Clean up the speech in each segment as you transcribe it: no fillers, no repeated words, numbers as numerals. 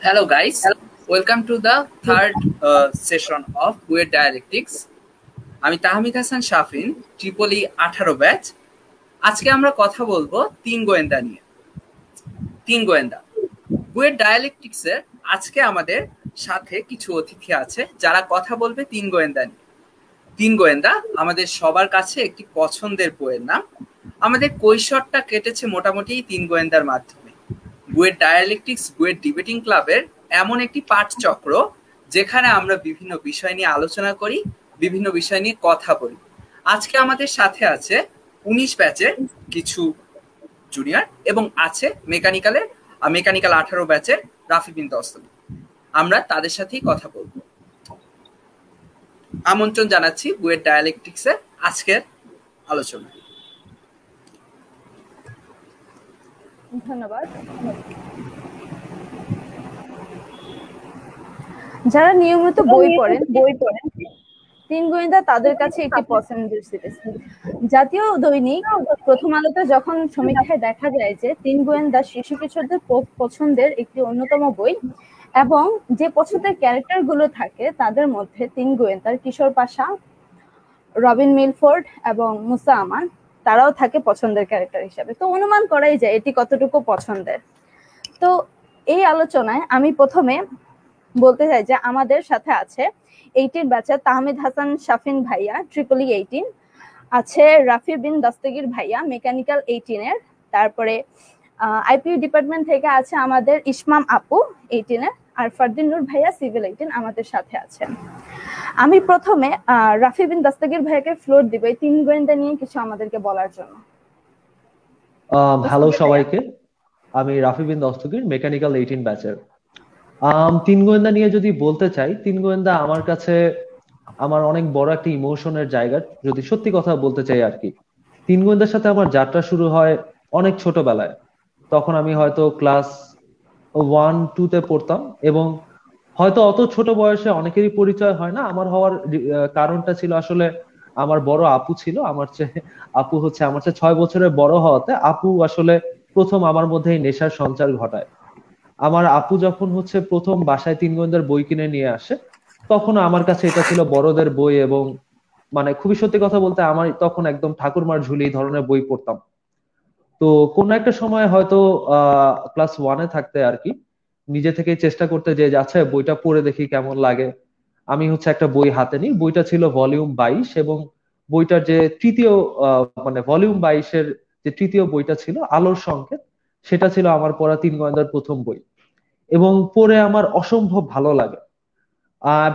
Hello, guys. Welcome to the third session of Weird Dialectics. আমি Tahmid Hasan Shafin, Tripoli 18 batch. আজকে আমরা কথা বলবো তিন গোয়েন্দা নিয়ে। তিন গোয়েন্দা বুয়েট ডায়ালেকটিক্সের আজকে আমাদের সাথে কিছু অতিথি আছে যারা কথা বলবে তিন গোয়েন্দা নিয়ে। তিন গোয়েন্দা আমাদের সবার কাছে একটি পছন্দের বইয়ের নাম। আমাদের কৈশোরটা কেটেছে মোটামুটি তিন গোয়েন্দার মাধ্যমে। বুয়েট ডায়ালেকটিক্স বুয়েট ডিবেটিং ক্লাবের এমন একটি পাঠচক্র যেখানে আমরা বিভিন্ন বিষয় নিয়ে আলোচনা করি, বিভিন্ন বিষয় নিয়ে কথা বলি। আজকে আমাদের সাথে আছে 19 ব্যাচের কিছু জুনিয়র এবং আছে মেকানিক্যাল 18 ব্যাচের রাফি বিন দস্তগীর। আমরা তাদের সাথেই কথা বলবো। আমন্ত্রণ জানাচ্ছি বুয়েট ডায়ালেকটিক্সের আজকের আলোচনা। ধন্যবাদ। যারা নিয়মিত বই পড়েন তিন গোয়েন্দা তাদের কাছে একটি পছন্দের সিরিজ। জাতীয় দৈনিক প্রথম আলোতে যখন সমীক্ষায় দেখা যায় যে তিন গোয়েন্দা শিশু কিশোরদের পছন্দের একটি অন্যতম বই এবং যে পছন্দের ক্যারেক্টার গুলো থাকে তাদের মধ্যে তিন গোয়েন্দার কিশোর পাশা, রবিন মিলফোর্ড এবং মুসা আমান তারাও থাকে পছন্দের ক্যারেক্টার হিসেবে। তো অনুমান করাই যায় এটি কতটুকু পছন্দের। তো এই আলোচনায় আমি প্রথমে বলতে চাই যে আমাদের সাথে আছে 18 ব্যাচের তাহমিদ হাসান শাফিন ভাইয়া, ট্রিপলি 18 আছে, রাফি বিন দস্তগীর ভাইয়া মেকানিক্যাল 18 এর, তারপরে আইপিইউ ডিপার্টমেন্ট থেকে আছে আমাদের ইসমাম আপু 18 এর, আর ফারদিন নূর ভাইয়া সিভিল 18 আমাদের সাথে আছেন। আমি প্রথমে রাফি বিন দস্তগীর ভাইয়াকে ফ্লোর দিব এই তিন গোয়েন্দা নিয়ে কিছু আমাদেরকে বলার জন্য। হ্যালো সবাইকে, আমি রাফি বিন দস্তগীর মেকানিক্যাল 18 ব্যাচের। তিন গোয়েন্দা নিয়ে যদি বলতে চাই, তিন গোয়েন্দা আমার কাছে আমার অনেক বড় একটা ইমোশনের জায়গা, যদি সত্যি কথা বলতে চাই আর কি। তিন গোয়েন্দার সাথে আমার যাত্রা শুরু হয় অনেক ছোটবেলায়। তখন আমি হয়তো ক্লাস 1-2 পড়তাম এবং হয়তো অত ছোট বয়সে অনেকেরই পরিচয় হয় না। আমার হওয়ার কারণটা ছিল আসলে আমার বড় আপু ছিল, আমার চেয়ে 6 বছরের বড় হওয়াতে আপু আসলে প্রথম আমার মধ্যে এই নেশার সঞ্চার ঘটায়। আমার আপু যখন প্রথম বাসায় তিন গোয়েন্দার বই কিনে নিয়ে আসে, তখন আমার কাছে এটা ছিল বড়দের বই এবং মানে খুবই সত্যি কথা বলতে আমার তখন একদম ঠাকুরমার ঝুলি এই ধরনের বই পড়তাম। তো কোন একটা সময় হয়তো ক্লাস 1-এ থাকতে আর কি নিজে থেকে চেষ্টা করতে যে আচ্ছা বইটা পড়ে দেখি কেমন লাগে। আমি একটা বই হাতে নিই, বইটা ছিল ভলিউম 22 এবং বইটার যে তৃতীয় মানে ভলিউম 22-এর যে তৃতীয় বইটা ছিল আলোর সংকেত, সেটা ছিল আমার পড়া তিন গোয়েন্দার প্রথম বই এবং পড়ে আমার অসম্ভব ভালো লাগে।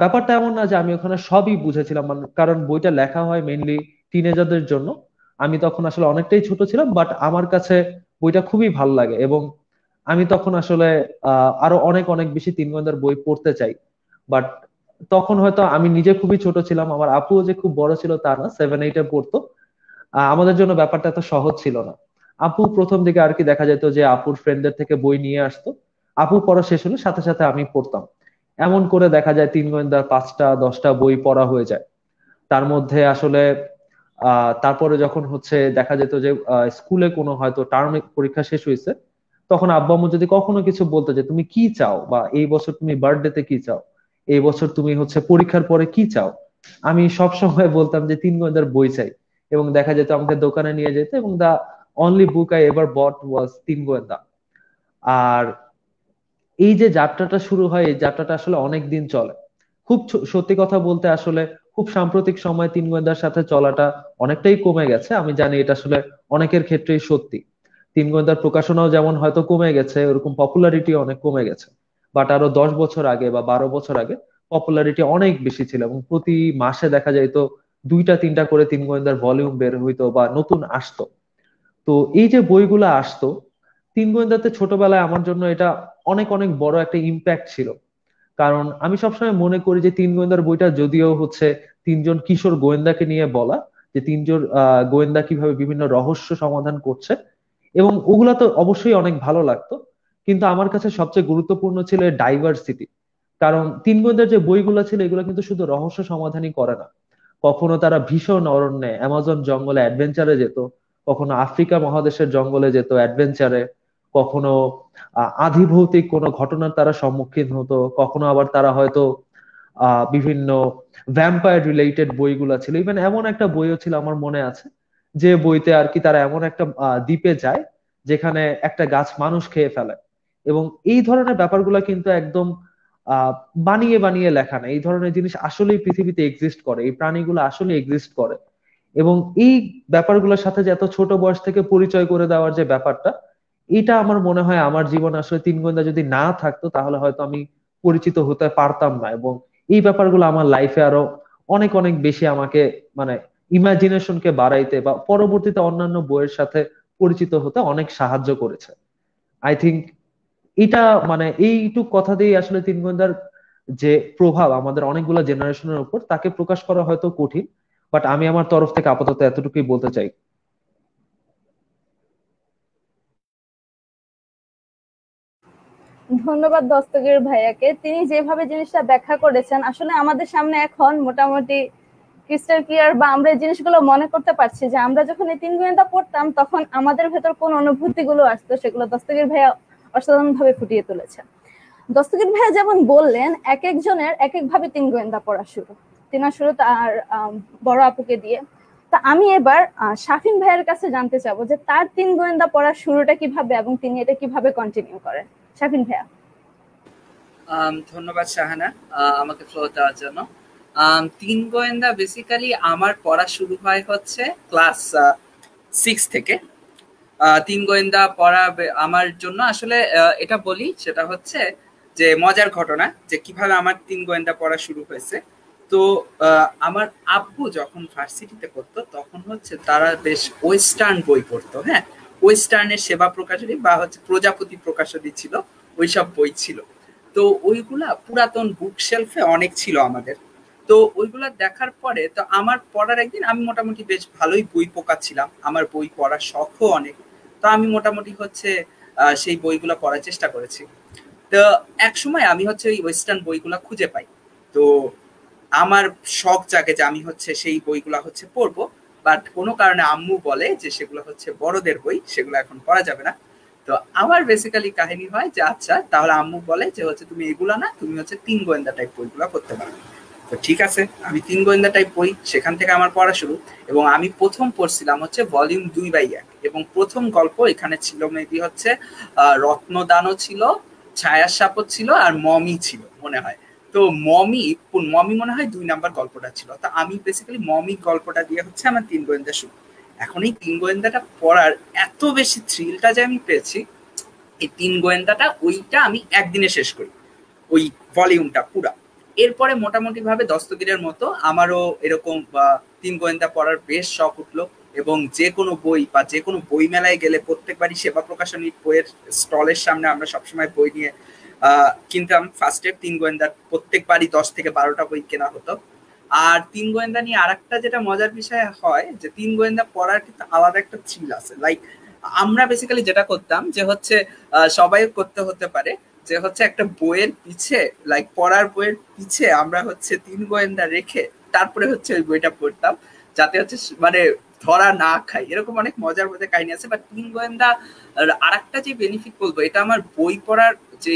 ব্যাপারটা এমন না যে আমি ওখানে সবই বুঝেছিলাম, কারণ বইটা লেখা হয় মেইনলি টিনেজারদের জন্য। আমি তখন আসলে অনেকটাই ছোট ছিলাম, বাট আমার কাছে বইটা খুবই ভালো লাগে এবং আমি তখন আসলে আরো অনেক অনেক বেশি তিন গোয়েন্দার বই পড়তে চাই। বাট তখন হয়তো আমি নিজে খুবই ছোট ছিলাম, আমার আপুও যে খুব বড় ছিল তা না, 7-8-এ পড়তো। আমাদের জন্য ব্যাপারটা এত সহজ ছিল না। আপু প্রথম দিকে আর কি দেখা যেত যে আপুর ফ্রেন্ডদের থেকে বই নিয়ে আসতো, আপু পড়া শেষ হলে সাথে সাথে আমি পড়তাম। এমন করে দেখা যায় তিন গোয়েন্দার 5টা-10টা বই পড়া হয়ে যায়। তার মধ্যে আসলে তারপরে যখন দেখা যেত যে স্কুলে কোনো হয়তো টার্ম পরীক্ষা শেষ হয়েছে, তখন আব্বু আম্মু যদি কখনো কিছু বলতো যে তুমি কি চাও, বা এই বছর তুমি বার্থডেতে কি চাও, এই বছর তুমি পরীক্ষার পরে কি চাও, আমি সব সময় বলতাম যে তিন গোয়েন্দার বই চাই। এবং দেখা যেত আমাকে দোকানে নিয়ে যেত এবং the only book I ever bought was Tin Goyenda. আর এই যে যাত্রাটা শুরু হয়, এই যাত্রাটা আসলে অনেক দিন চলে। খুব সত্যি কথা বলতে আসলে খুব সাম্প্রতিক সময় তিন গোয়েন্দার সাথে চলাটা অনেকটাই কমে গেছে। আমি জানি এটা আসলে অনেকের ক্ষেত্রেই সত্যি। তিন গোয়েন্দার প্রকাশনাও যেমন হয়তো কমে গেছে, ওরকম পপুলারিটি অনেক কমে গেছে। বাট আরো 10 বছর আগে বা 12 বছর আগে পপুলারিটি অনেক বেশি ছিল এবং প্রতি মাসে দেখা যাইতো 2-3টা করে তিন গোয়েন্দার ভলিউম বের হইতো বা নতুন আসতো। তো এই যে বইগুলো আসতো তিন গোয়েন্দাতে, ছোটবেলায় আমার জন্য এটা অনেক অনেক বড় একটা ইম্প্যাক্ট ছিল। কারণ আমি সবসময় মনে করি যে তিন গোয়েন্দার বইটা যদিও তিনজন কিশোর গোয়েন্দাকে নিয়ে বলা, যে তিনজন গোয়েন্দা কিভাবে বিভিন্ন রহস্য সমাধান করছে, এবং ওগুলা তো অবশ্যই অনেক ভালো লাগতো, কিন্তু আমার কাছে সবচেয়ে গুরুত্বপূর্ণ ছিল ডাইভার্সিটি। কারণ তিন গোয়েন্দার যে বইগুলো ছিল এগুলো কিন্তু শুধু রহস্য সমাধানই করে না, কখনো তারা ভীষণ অরণ্যে অ্যামাজন জঙ্গলে অ্যাডভেঞ্চারে যেত, কখনো আফ্রিকা মহাদেশের জঙ্গলে যেত অ্যাডভেঞ্চারে, কখনো আধিভৌতিক কোনো ঘটনার তারা সম্মুখীন হতো, কখনো আবার তারা হয়তো বিভিন্ন ভ্যাম্পায়ার রিলেটেড বইগুলা ছিল। ইভেন এমন একটা বইও ছিল আমার মনে আছে, যে বইতে আর কি তারা এমন একটা দ্বীপে যায় যেখানে একটা গাছ মানুষ খেয়ে ফেলে। এবং এই ধরনের ব্যাপারগুলো কিন্তু একদম আহ বানিয়ে বানিয়ে লেখা না, এই ধরনের জিনিস আসলেই পৃথিবীতে এক্সিস্ট করে, এই প্রাণীগুলো আসলে এক্সিস্ট করে। এবং এই ব্যাপারগুলোর সাথে যে এত ছোট বয়স থেকে পরিচয় করে দেওয়ার যে ব্যাপারটা, এটা আমার মনে হয় আমার জীবনে আসলে তিন গোয়েন্দা যদি না থাকতো তাহলে হয়তো আমি পরিচিত হতে পারতাম না। এবং এই ব্যাপারগুলো আমার লাইফে আরো অনেক অনেক বেশি আমাকে মানে ইমাজিনেশনকে বাড়াইতে বা পরবর্তীতে অন্যান্য বইয়ের সাথে পরিচিত হতে অনেক সাহায্য করেছে। আই থিংক এটা মানে এইটুক কথা দিয়ে আসলে তিন গোয়েন্দার যে প্রভাব আমাদের অনেকগুলো জেনারেশনের উপর, তাকে প্রকাশ করা হয়তো কঠিন, বাট আমি আমার তরফ থেকে আপাতত এতটুকুই বলতে চাই। ধন্যবাদ দস্তগীর ভাইয়াকে, তিনি যেভাবে জিনিসটা ব্যাখ্যা করেছেন আসলে আমাদের সামনে এখন মোটামুটি ক্রিস্টাল ক্লিয়ার, বা আমরা এই জিনিসগুলো মনে করতে পারছি যে আমরা যখন এই তিন গোয়েন্দা পড়তাম তখন আমাদের ভেতর কোন অনুভূতিগুলো আসতো সেগুলো দস্তগীর ভাইয়া অসাধারণ ভাবে ফুটিয়ে তুলেছে। দস্তগীর ভাইয়া যেমন বললেন এক একজনের এক এক ভাবে তিন গোয়েন্দা পড়া শুরু, তিনা শুরু তার বড় আপুকে দিয়ে। তা আমি এবার শাফিন ভাইয়ের কাছে জানতে চাবো যে তার তিন গোয়েন্দা পড়ার শুরুটা কিভাবে এবং তিনি এটা কিভাবে কন্টিনিউ করেন। শাফিন ভাইয়া। ধন্যবাদ শাহানা আমাকে ফ্লো দেওয়ার জন্য। তিন গোয়েন্দা বেসিক্যালি আমার পড়া শুরু হয় হচ্ছে ক্লাস 6 থেকে। তিন গোয়েন্দা পড়া আমার জন্য আসলে এটা বলি, সেটা হচ্ছে যে মজার ঘটনা যে কিভাবে আমার তিন গোয়েন্দা পড়া শুরু হয়েছে। তো আমার আব্বু যখন ভার্সিটিতে পড়তো তখন হচ্ছে তারা বেশ ওয়েস্টার্ন বই পড়তো। হ্যাঁ, ওয়েস্টার্নের সেবা প্রকাশনী বা হচ্ছে প্রজাপতি প্রকাশনী ছিল, ওইসব বই ছিল। তো ওইগুলা পুরাতন বুক শেলফে অনেক ছিল আমাদের। তো ওইগুলা দেখার পরে তো আমার পড়ার একদিন আমি মোটামুটি বেশ ভালোই বই পোকা ছিলাম, আমার বই পড়ার শখও অনেক। তো আমি মোটামুটি হচ্ছে সেই বইগুলো পড়ার চেষ্টা করেছি। তো এক সময় আমি হচ্ছে ওই ওয়েস্টার্ন বইগুলা খুঁজে পাই। তো আমার শখ জাগে যে আমি হচ্ছে সেই বইগুলা হচ্ছে পড়বো, বাট কোনো কারণে আম্মু বলে যে সেগুলো হচ্ছে বড়দের বই, সেগুলো এখন পড়া যাবে না। তো আমার বেসিক্যালি কাহিনী হয় যে আচ্ছা তাহলে আম্মু বলে যে হচ্ছে তুমি এগুলা না, তুমি হচ্ছে তিন গোয়েন্দা টাইপ বইগুলা পড়তে পারো। তো ঠিক আছে, আমি তিন গোয়েন্দা টাইপ বই, সেখান থেকে আমার পড়া শুরু। এবং আমি প্রথম পড়ছিলাম হচ্ছে ভলিউম 2/1, এবং প্রথম গল্প এখানে ছিল মেবি হচ্ছে রত্নদানও ছিল, ছায়ার সাপও ছিল, আর মমি ছিল মনে হয়। তো মমি মমি মনে হয় 2 নাম্বার গল্পটা ছিল। তো আমি বেসিক্যালি মমি গল্পটা দিয়ে হচ্ছে আমার তিন গোয়েন্দা শুরু। এখন এই তিন গোয়েন্দাটা পড়ার এত বেশি থ্রিলটা যে আমি পেয়েছি, এই তিন গোয়েন্দাটা ওইটা আমি একদিনে শেষ করি, ওই ভলিউমটা পুরা। এরপরে মোটামুটি ভাবে দস্তগীরের মতো আমারও এরকম তিন গোয়েন্দা পড়ার বেশ শখ উঠলো। এবং যে কোনো বই বা যে কোনো বই মেলায় গেলে প্রত্যেকবারই সেবা প্রকাশনী বইয়ের স্টলের সামনে আমরা সবসময় বই নিয়ে কিনতাম। ফার্স্টে তিন গোয়েন্দার প্রত্যেকবারই 10 থেকে 12টা বই কেনা হতো। আর তিন গোয়েন্দা নিয়ে আর একটা যেটা মজার বিষয় হয় যে তিন গোয়েন্দা পড়ার কিন্তু আলাদা একটা থ্রিল আছে। লাইক আমরা বেসিক্যালি যেটা করতাম যে হচ্ছে সবাই করতে হতে পারে যে হচ্ছে একটা বইয়ের পিছে, লাইক পড়ার বইয়ের পিছে আমরা হচ্ছে তিন গোয়েন্দা রেখে তারপরে হচ্ছে ওই বইটা পড়তাম, যাতে হচ্ছে মানে ধরা না খাই। এরকম অনেক মজার মজার কাহিনী আছে। বাট তিন গোয়েন্দা আর একটা যে বেনিফিট বলবো, এটা আমার বই পড়ার যে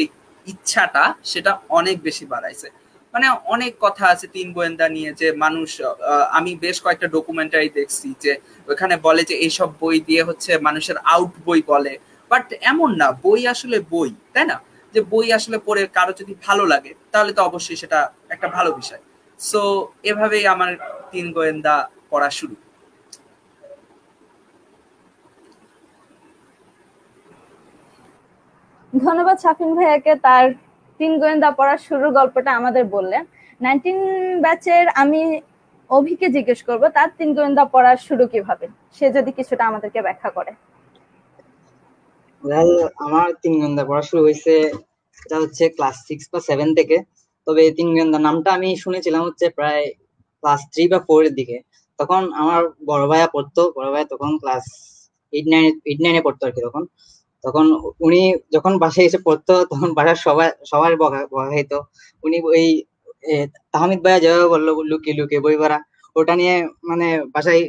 ইচ্ছাটা সেটা অনেক বেশি বাড়াইছে। মানে অনেক কথা আছে তিন গোয়েন্দা নিয়ে যে মানুষ, আমি বেশ কয়েকটা ডকুমেন্টারি দেখছি যে ওখানে বলে যে এইসব বই দিয়ে হচ্ছে মানুষের আউট বই বলে। বাট এমন না, বই আসলে বই, তাই না? যে বই আসলে পড়ে কারো যদি ভালো লাগে তাহলে তো অবশ্যই সেটা একটা ভালো বিষয়। সো এভাবেই আমার তিন গোয়েন্দা পড়া শুরু। ধন্যবাদ শাফিন ভাইয়াকে তার তিন গোয়েন্দা পড়ার শুরুর গল্পটা আমাদের বললেন। 19 ব্যাচের আমি অভিকে জিজ্ঞেস করব তার তিন গোয়েন্দা পড়ার শুরু কিভাবে, সে যদি কিছুটা আমাদেরকে ব্যাখ্যা করে। আমার তিন গোয়েন্দা পড়া শুরু হয়েছে এটা হচ্ছে ক্লাস 6 বা 7 থেকে। তবে তিন গোয়েন্দা নামটা আমি শুনেছিলাম হচ্ছে প্রায় ক্লাস 3 বা 4 এর দিকে। তখন আমার বড় ভাইয়া পড়তো, বড় ভাইয়া তখন ক্লাস 8-9 পড়তো আর কি। তখন তখন উনি যখন বাসায় এসে পড়তো তখন বাসার সবার বকা খাইতো। উনি ওই তাহমিদ ভাইয়া যেভাবে বললো লুকিয়ে লুকিয়ে বই পড়া, ওটা নিয়ে মানে বাসায়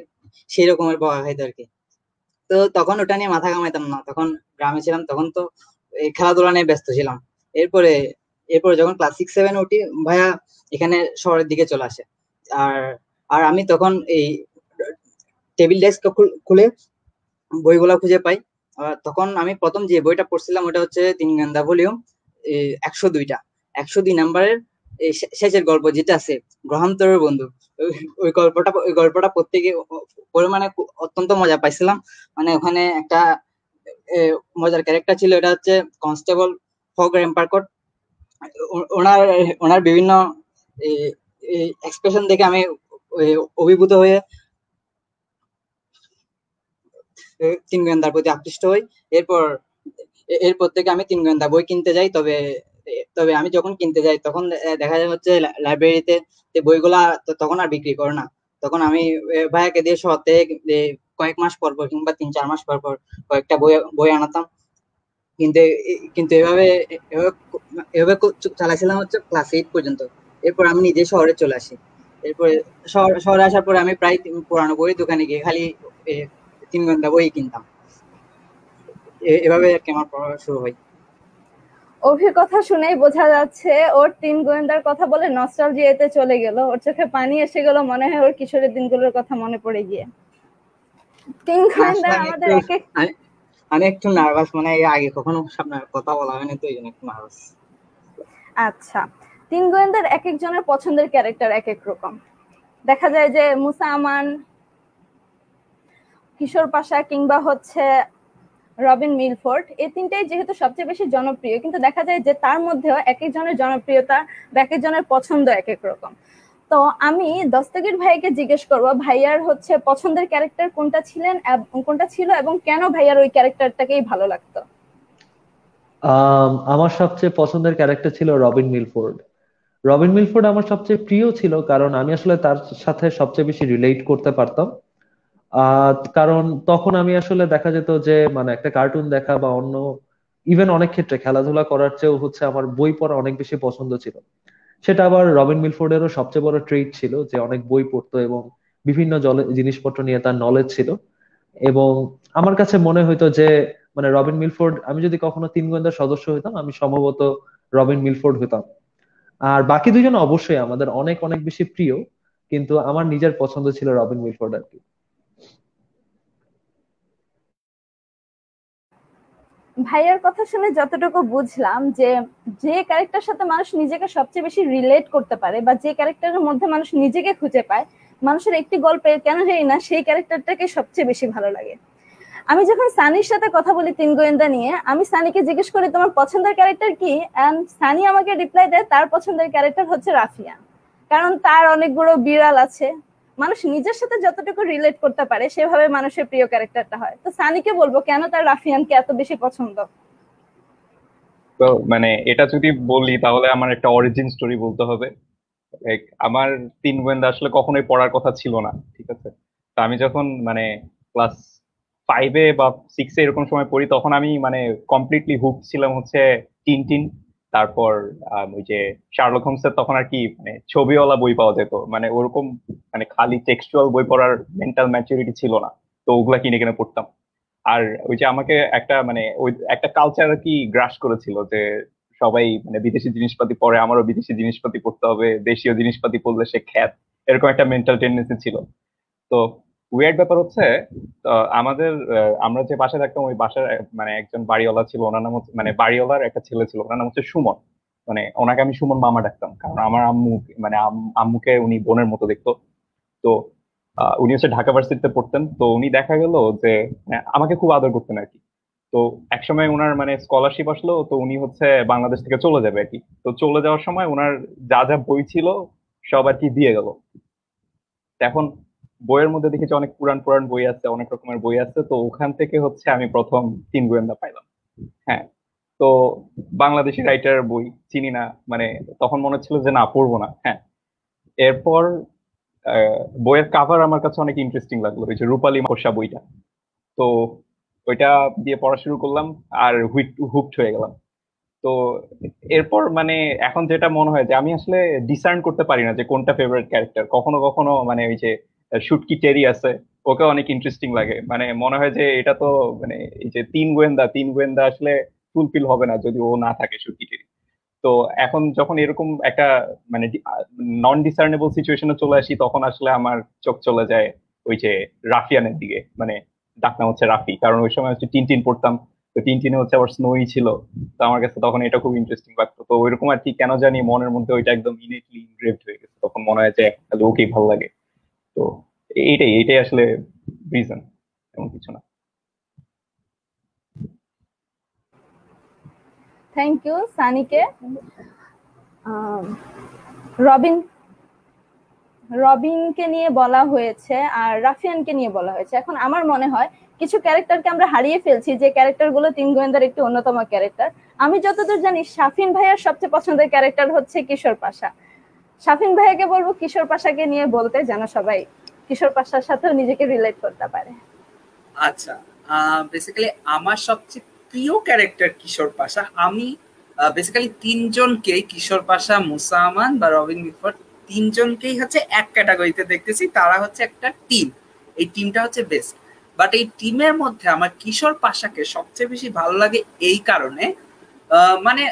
সেই রকমের বকা খাইতো আর কি। তো তো তখন ওটা নিয়ে মাথা ঘামাইতাম না, তখন গ্রামে ছিলাম, তখন তো এই খেলাধুলা নিয়ে ব্যস্ত ছিলাম। এরপরে এরপরে যখন ক্লাস 6-7 উঠি, ভাইয়া এখানে শহরের দিকে চলে আসে। আর আর আমি তখন এই টেবিল ডেস্ক খুলে বইগুলা খুঁজে পাই। তখন আমি প্রথম যে বইটা পড়ছিলাম ওটা হচ্ছে 3 গোয়েন্দা ভলিউম 102টা 102 নাম্বারের শেষের গল্প যেটা আছে গ্রহান্তরের বন্ধু। ওই গল্পটা পড়তে গিয়ে পড়ে মানে অত্যন্ত মজা পাইছিলাম। মানে ওখানে একটা মজার ক্যারেক্টার ছিল, এটা হচ্ছে কনস্টেবল ফগ র্যাম্পারকট। ওনার ওনার বিভিন্ন এক্সপ্রেশন দেখে আমি অভিভূত হয়ে 3 গোয়েন্দার প্রতি আকৃষ্ট হই। এরপর থেকে আমি 3 গোয়েন্দা বই কিনতে যাই। তবে তবে আমি যখন কিনতে যাই তখন দেখা যায় হচ্ছে লাইব্রেরিতে বইগুলা তখন আর বিক্রি করে না। তখন আমি ভাইয়াকে দিয়ে শহর থেকে কয়েক মাস পর পর কিংবা 3-4 মাস পর পর কয়েকটা বই আনাতাম। কিন্তু এভাবে এভাবে চালাইছিলাম হচ্ছে ক্লাস 8 পর্যন্ত। এরপর আমি নিজে শহরে চলে আসি। এরপরে শহরে আসার পরে আমি প্রায় পুরানো বই দোকানে গিয়ে খালি 3 গোয়েন্দা বই কিনতাম। এভাবে আর কি আমার পড়া শুরু হয়। অভির কথা শুনেই বোঝা যাচ্ছে ওর 3 গোয়েন্দার কথা বলে নস্টালজিয়াতে চলে গেল, ওর চোখে পানি এসে গেল, মনে হয় ওর কিশোরের দিনগুলোর কথা মনে পড়ে গিয়ে। 3 গোয়েন্দা আমাদের আমি একটু নার্ভাস, মানে আগে কখনো সামনে কথা বলা হয়নি তো এই জন্য একটু নার্ভাস। আচ্ছা, 3 গোয়েন্দার এক একজনের পছন্দের ক্যারেক্টার এক এক রকম। দেখা যায় যে মুসা আমান, কিশোর পাশা কিংবা হচ্ছে রবিন মিলফোর্ড, এই তিনটাই যেহেতু সবচেয়ে বেশি জনপ্রিয়, কিন্তু দেখা যায় যে তার মধ্যেও এক একজনের জনপ্রিয়তা বা এক একজনের পছন্দ এক এক রকম। তো আমি দস্তগীর ভাইকে জিজ্ঞেস করবো ভাইয়ার হচ্ছে পছন্দের ক্যারেক্টার কোনটা ছিল এবং কেন ভাইয়ার ওই ক্যারেক্টারটাকেই ভালো লাগতো। আমার সবচেয়ে পছন্দের ক্যারেক্টার ছিল রবিন মিলফোর্ড। রবিন মিলফোর্ড আমার সবচেয়ে প্রিয় ছিল কারণ আমি আসলে তার সাথে সবচেয়ে বেশি রিলেট করতে পারতাম। কারণ তখন আমি আসলে দেখা যেত যে মানে একটা কার্টুন দেখা বা অন্য ইভেন অনেক ক্ষেত্রে খেলাধুলা করার চেয়েও হচ্ছে আমার বই পড়া অনেক বেশি পছন্দ ছিল। সেটা আবার রবিন মিলফোর্ডেরও সবচেয়ে বড় ট্রেট ছিল যে অনেক বই পড়তো এবং বিভিন্ন জিনিসপত্র নিয়ে তার নলেজ ছিল। এবং আমার কাছে মনে হইতো যে মানে রবিন মিলফোর্ড, আমি যদি কখনো 3 গোয়েন্দার সদস্য হইতাম আমি সম্ভবত রবিন মিলফোর্ড হইতাম। আর বাকি দুজন অবশ্যই আমাদের অনেক অনেক বেশি প্রিয়, কিন্তু আমার নিজের পছন্দ ছিল রবিন মিলফোর্ড আর কি। ভাইয়ার কথা শুনে যতটুকু বুঝলাম যে যে ক্যারেক্টার সাথে মানুষ নিজেকে সবচেয়ে বেশি রিলেট করতে পারে বা যে ক্যারেক্টারের মধ্যে মানুষ নিজেকে খুঁজে পায়, মানুষের একটি গল্পে কেন জানি না সেই ক্যারেক্টারটাকে সবচেয়ে বেশি ভালো লাগে। আমি যখন সানির সাথে কথা বলি 3 গোয়েন্দা নিয়ে, আমি সানিকে জিজ্ঞেস করি তোমার পছন্দের ক্যারেক্টার কি, এন্ড সানি আমাকে রিপ্লাই দেয় তার পছন্দের ক্যারেক্টার হচ্ছে রাফিয়ান, কারণ তার অনেকগুলো বিড়াল আছে। মানুষ নিজের সাথে যতটুকু রিলেট করতে পারে সেভাবে মানুষের প্রিয় ক্যারেক্টারটা হয়। তো সানিকে বলবো কেন তার রাফিয়ানকে এত বেশি পছন্দ। তো মানে এটা যদি বলি তাহলে আমার একটা অরিজিন স্টোরি বলতে হবে। আমার 3 গোয়েন্দা আসলে কখনোই পড়ার কথা ছিল না, ঠিক আছে? তো আমি যখন মানে ক্লাস 5-এ বা 6-এ এরকম সময় পড়ি তখন আমি মানে কমপ্লিটলি হুক ছিলাম হচ্ছে টিনটিন। তারপর ওই যে শার্লক হোমসের তখন আর কি মানে ছবিওয়ালা বই পাওয়া যেত, মানে ওরকম মানে খালি টেক্সচুয়াল বই পড়ার মেন্টাল ম্যাচুরিটি ছিল না, তো ওগুলা কিনে কিনে পড়তাম। আর ওই যে আমাকে একটা মানে ওই একটা কালচার আর কি গ্রাস করেছিল যে সবাই মানে বিদেশি জিনিসপাতি পড়ে, আমারও বিদেশি জিনিসপাতি পড়তে হবে, দেশীয় জিনিসপাতি পড়লে সে খ্যাত, এরকম একটা মেন্টাল টেন্ডেন্সি ছিল। তো উইয়ার্ড ব্যাপার হচ্ছে আমাদের আমরা যে বাসায় থাকতাম ওই বাসার মানে একজন বাড়িওয়ালা ছিল, ওনার নাম মানে বাড়িওয়ালার একটা ছেলে ছিল, ওনার নাম হচ্ছে সুমন। মানে ওনাকে আমি সুমন মামা ডাকতাম কারণ আমার আম্মু মানে আম্মুকে উনি বোনের মতো দেখতো। তো উনি হচ্ছে ঢাকা ভার্সিটিতে পড়তেন, তো উনি দেখা গেল যে আমাকে খুব আদর করতেন আর কি। তো একসময় ওনার মানে স্কলারশিপ আসলো, তো উনি হচ্ছে বাংলাদেশ থেকে চলে যাবে আর কি। তো চলে যাওয়ার সময় ওনার যা যা বই ছিল সব আর কি দিয়ে গেল। এখন বইয়ের মধ্যে দেখেছি অনেক পুরান পুরান বই আছে, অনেক রকমের বই আছে, তো ওখান থেকে হচ্ছে আমি প্রথম 3 গোয়েন্দা পাইলাম। হ্যাঁ, তো বাংলাদেশি রাইটার বই চিনি না, মানে তখন মনে হচ্ছিল যে না পড়বো না। হ্যাঁ, এরপর বইয়ের কাভার আমার কাছে অনেক ইন্টারেস্টিং লাগলো, ওই যে রূপালী মাকড়সা বইটা। তো ওইটা দিয়ে পড়া শুরু করলাম আর হুকড হয়ে গেলাম। তো এরপর মানে এখন যেটা মনে হয় যে আমি আসলে ডিসার্ন করতে পারি না যে কোনটা ফেভারিট ক্যারেক্টার। কখনো কখনো মানে ওই যে শুটকি টেরি আছে, ওকে অনেক ইন্টারেস্টিং লাগে, মানে মনে হয় যে এটা তো মানে এই যে তিন গোয়েন্দা আসলে ফুলফিল হবে না যদি ও না থাকে সুকিটির। তো এখন যখন এরকম একটা মানে নন ডিসার্নেবল সিচুয়েশনে চলে আসি, তখন আসলে আমার চোখ চলে যায় ওই যে রাফিয়ানের দিকে, মানে ডাকনাম হচ্ছে রাফি, কারণ ওই সময় হচ্ছে টিনটিন পড়তাম। তো টিনটিনে হচ্ছে আবার স্নোই ছিল। তো আমার কাছে তখন এটা খুব ইন্টারেস্টিং লাগতো। তো ওইরকম আর কি কেন জানি মনের মধ্যে ওইটা একদম ইনেটলি ইনগ্রেভড হয়ে গেছে, তখন মনে হয় যে তাহলে ওকেই ভালো লাগে। তো এইটাই আসলে রিজন, এমন কিছু না। থ্যাংক ইউ সানিকে। রবিন রবিনকে নিয়ে বলা হয়েছে আর রাফিয়ানকে নিয়ে বলা হয়েছে। এখন আমার মনে হয় কিছু ক্যারেক্টারকে আমরা হারিয়ে ফেলছি, যে ক্যারেক্টারগুলো তিন গোয়েন্দার একটি অন্যতম ক্যারেক্টার। আমি যতদূর জানি শাফিন ভাইয়ার সবচেয়ে পছন্দের ক্যারেক্টার হচ্ছে কিশোর পাশা। শাফিন ভাইয়াকে বলবো কিশোর পাশাকে নিয়ে বলতে, যেন সবাই কিশোর পাশার সাথেও নিজেকে রিলেট করতে পারে। আচ্ছা, বেসিক্যালি আমার সবচেয়ে প্রিয় ক্যারেক্টার কিশোর পাশা। আমি বেসিক্যালি তিনজনকেই, কিশোর পাশা, মুসা আমান বা রবিন মিডফোর্ড, তিনজনকেই হচ্ছে এক ক্যাটাগরিতে দেখতেছি। তারা হচ্ছে একটা টিম, এই টিমটা হচ্ছে বেস্ট। বাট এই টিমের মধ্যে আমার কিশোর পাশাকে সবচেয়ে বেশি ভালো লাগে এই কারণে, মানে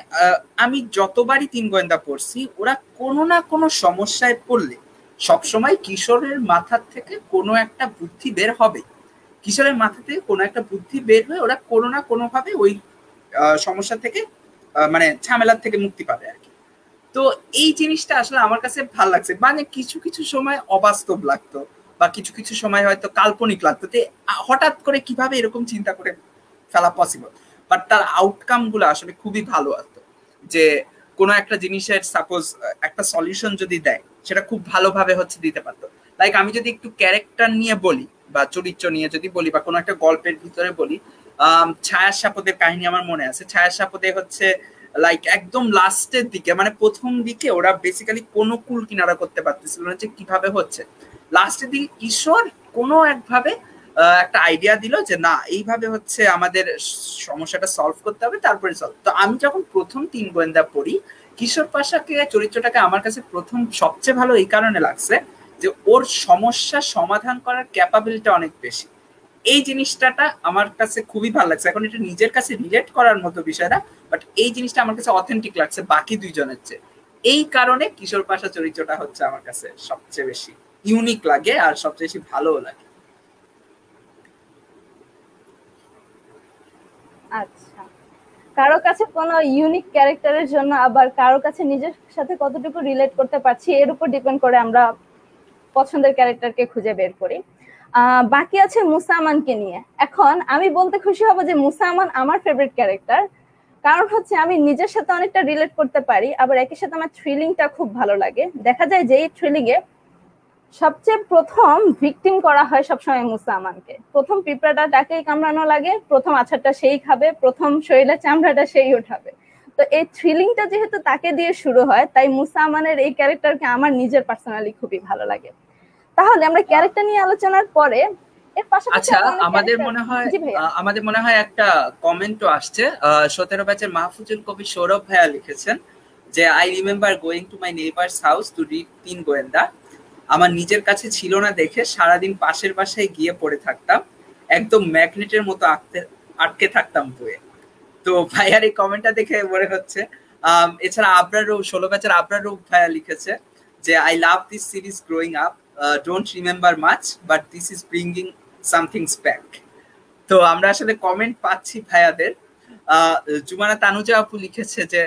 আমি যতবারই তিন গোয়েন্দা পড়ছি, ওরা কোনো না কোনো সমস্যায় পড়লে সবসময় কিশোরের মাথার থেকে কোনো একটা বুদ্ধি বের হবে। কিশোরের মাথা থেকে কোনো একটা বুদ্ধি বের হয়ে ওরা কোনো না কোনো ভাবে ওই সমস্যা থেকে, মানে ঝামেলার থেকে মুক্তি পাবে আর কি। তো এই জিনিসটা আসলে আমার কাছে ভালো লাগছে। মানে কিছু কিছু সময় অবাস্তব লাগতো, বা কিছু কিছু সময় হয়তো কাল্পনিক লাগতো, যে হঠাৎ করে কিভাবে এরকম চিন্তা করে ফেলা পসিবল, বাট তার আউটকাম গুলো আসলে খুবই ভালো আসতো। যে কোনো একটা জিনিসের সাপোজ একটা সলিউশন যদি দেয়, সেটা খুব ভালোভাবে হচ্ছে দিতে পারতো। লাইক আমি যদি একটু ক্যারেক্টার নিয়ে বলি বা চরিত্র নিয়ে যদি বলি, বা কোনো একটা গল্পের ভিতরে বলি, ছায়ার সাপদের কাহিনী আমার মনে আছে। ছায়ার সাপদে হচ্ছে লাইক একদম লাস্টের দিকে, মানে প্রথম দিকে ওরা বেসিক্যালি কোনো কুল কিনারা করতে পারতেছিল না যে কিভাবে হচ্ছে। লাস্টের দিকে কিশোর কোনো একভাবে একটা আইডিয়া দিল যে না, এইভাবে হচ্ছে আমাদের সমস্যাটা সলভ করতে হবে, তারপরে সলভ। তো আমি যখন প্রথম তিন গোয়েন্দা পড়ি, কিশোর পাশাকে চরিত্রটাকে আমার কাছে প্রথম সবচেয়ে ভালো এই কারণে লাগছে যে ওর সমস্যা সমাধান করার ক্যাপাবিলিটি অনেক বেশি। এই জিনিসটা আমার কাছে খুবই ভালো লাগছে। এখন এটা নিজের কাছে রিলেট করার মতো বিষয় না, বাট এই জিনিসটা আমার কাছে অথেন্টিক লাগছে বাকি দুইজনের চেয়ে। এই কারণে কিশোর পাশা চরিত্রটা হচ্ছে আমার কাছে সবচেয়ে বেশি ইউনিক লাগে আর সবচেয়ে বেশি ভালো লাগে। আচ্ছা, কারো কাছে কোনো ইউনিক ক্যারেক্টারের জন্য আবার কারো কাছে নিজের সাথে কতটুকু রিলেট করতে পারছি এর উপর ডিপেন্ড করে আমরা পছন্দের ক্যারেক্টারকে খুঁজে বের করি। বাকি আছে মুসা আমানকে নিয়ে। এখন আমি বলতে খুশি হব যে মুসা আমান আমার ফেভারিট ক্যারেক্টার, কারণ হচ্ছে আমি নিজের সাথে অনেকটা রিলেট করতে পারি, আবার একই সাথে আমার থ্রিলিংটা খুব ভালো লাগে। দেখা যায় যে এই থ্রিলিং এ সবচেয়ে প্রথম ভিকটিম করা হয় সবসময় মুসা আমানকে। প্রথম পিঁপড়াটা তাকেই কামড়ানো লাগে, প্রথম আছাড়টা সেই খাবে, প্রথম শরীরের চামড়াটা সেই উঠাবে। তো এই থ্রিলিংটা যেহেতু তাকে দিয়ে শুরু হয়, তাই মুসা আমানের এই ক্যারেক্টারকে আমার নিজের পার্সোনালি খুবই ভালো লাগে। তাহলে আমরা ক্যারেক্টার নিয়ে আলোচনার পরে এর পাশাপাশি আচ্ছা, আমাদের মনে হয় একটা কমেন্টও আসছে। 17 ব্যাচের মাহফুজুল কবি সৌরভ ভাইয়া লিখেছেন যে I remember going to my neighbours house to read তিন গোয়েন্দা। আমার নিজের কাছে ছিল না দেখে সারাদিন পাশের বাসায় গিয়ে পড়ে থাকতাম, একদম ম্যাগনেটের মতো আটকে থাকতাম বইয়ে। তো ভাইয়ার এই কমেন্টটা দেখে মনে হচ্ছে। এছাড়া আবরার রূপ, 16 ব্যাচের আবরার রূপ ভাইয়া লিখেছে যে I love this series growing up, don't remember much but this is bringing somethings back. তো আমরা আসলে কমেন্ট পাচ্ছি ভাইয়াদের। জুমানা তানুজা আপু লিখেছে যে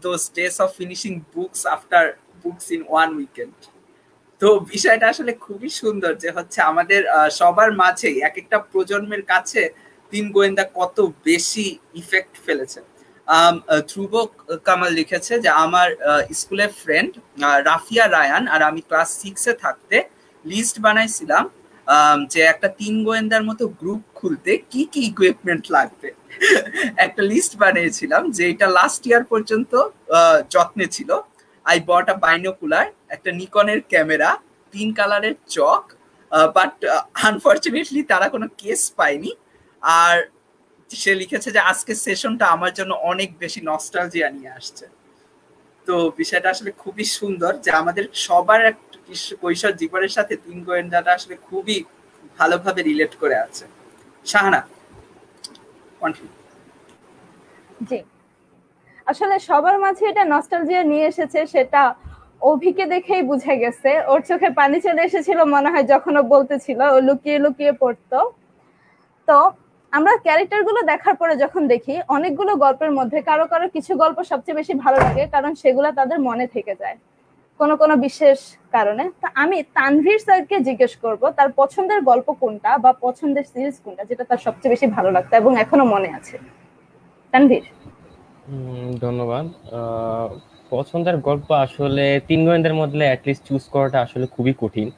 those days of finishing books after books in one weekend. তো বিষয়টা আসলে খুবই সুন্দর যে হচ্ছে আমাদের সবার মাঝেই এক একটা প্রজন্মের কাছে তিন গোয়েন্দা কত বেশি ইফেক্ট ফেলেছে। ধ্রুব কামাল লিখেছে যে আমার স্কুলের ফ্রেন্ড রাফিয়া রায়ান আর আমি ক্লাস 6-এ থাকতে লিস্ট বানাইছিলাম যে একটা তিন গোয়েন্দার মতো গ্রুপ খুলতে কি কি ইকুইপমেন্ট লাগবে। একটা লিস্ট বানিয়েছিলাম যে এটা লাস্ট ইয়ার পর্যন্ত যত্নে ছিল। I bought a binocular, একটা নিকনের ক্যামেরা, 3 কালারের চক, বাট আনফরচুনেটলি তারা কোনো কেস পায়নি। আর সে লিখেছে যে আজকের সেশনটা আমার জন্য অনেক বেশি নস্টালজিয়া নিয়ে আসছে। তো বিষয়টা আসলে খুবই সুন্দর যে আমাদের সবার একটা কৈশোর জীবনের সাথে তিন গোয়েন্দাটা আসলে খুবই ভালোভাবে রিলেট করে আছে। শাহানা, কন্টিনিউ। জি, আসলে সবার মাঝে এটা নস্টালজিয়া নিয়ে এসেছে, সেটা অভিকে দেখেই বুঝে গেছে। ওর চোখে পানি চলে এসেছিল মনে হয় যখন ও বলতেছিল, ও লুকিয়ে লুকিয়ে পড়তো। তো আমরা ক্যারেক্টার গুলো দেখার পরে যখন দেখি অনেকগুলো গল্পের মধ্যে কারো কারো কিছু গল্প সবচেয়ে বেশি ভালো লাগে, কারণ সেগুলো তাদের মনে থেকে যায় কোনো কোনো বিশেষ কারণে। তো আমি তানভীর স্যারকে জিজ্ঞেস করব তার পছন্দের গল্প কোনটা বা পছন্দের সিরিজ কোনটা যেটা তার সবচেয়ে বেশি ভালো লাগতো এবং এখনো মনে আছে। তানভীর। ধন্যবাদ। পছন্দের গল্প আসলে তিন গোয়েন্দার মধ্যে অ্যাটলিস্ট চুজ করাটা আসলে খুবই কঠিন,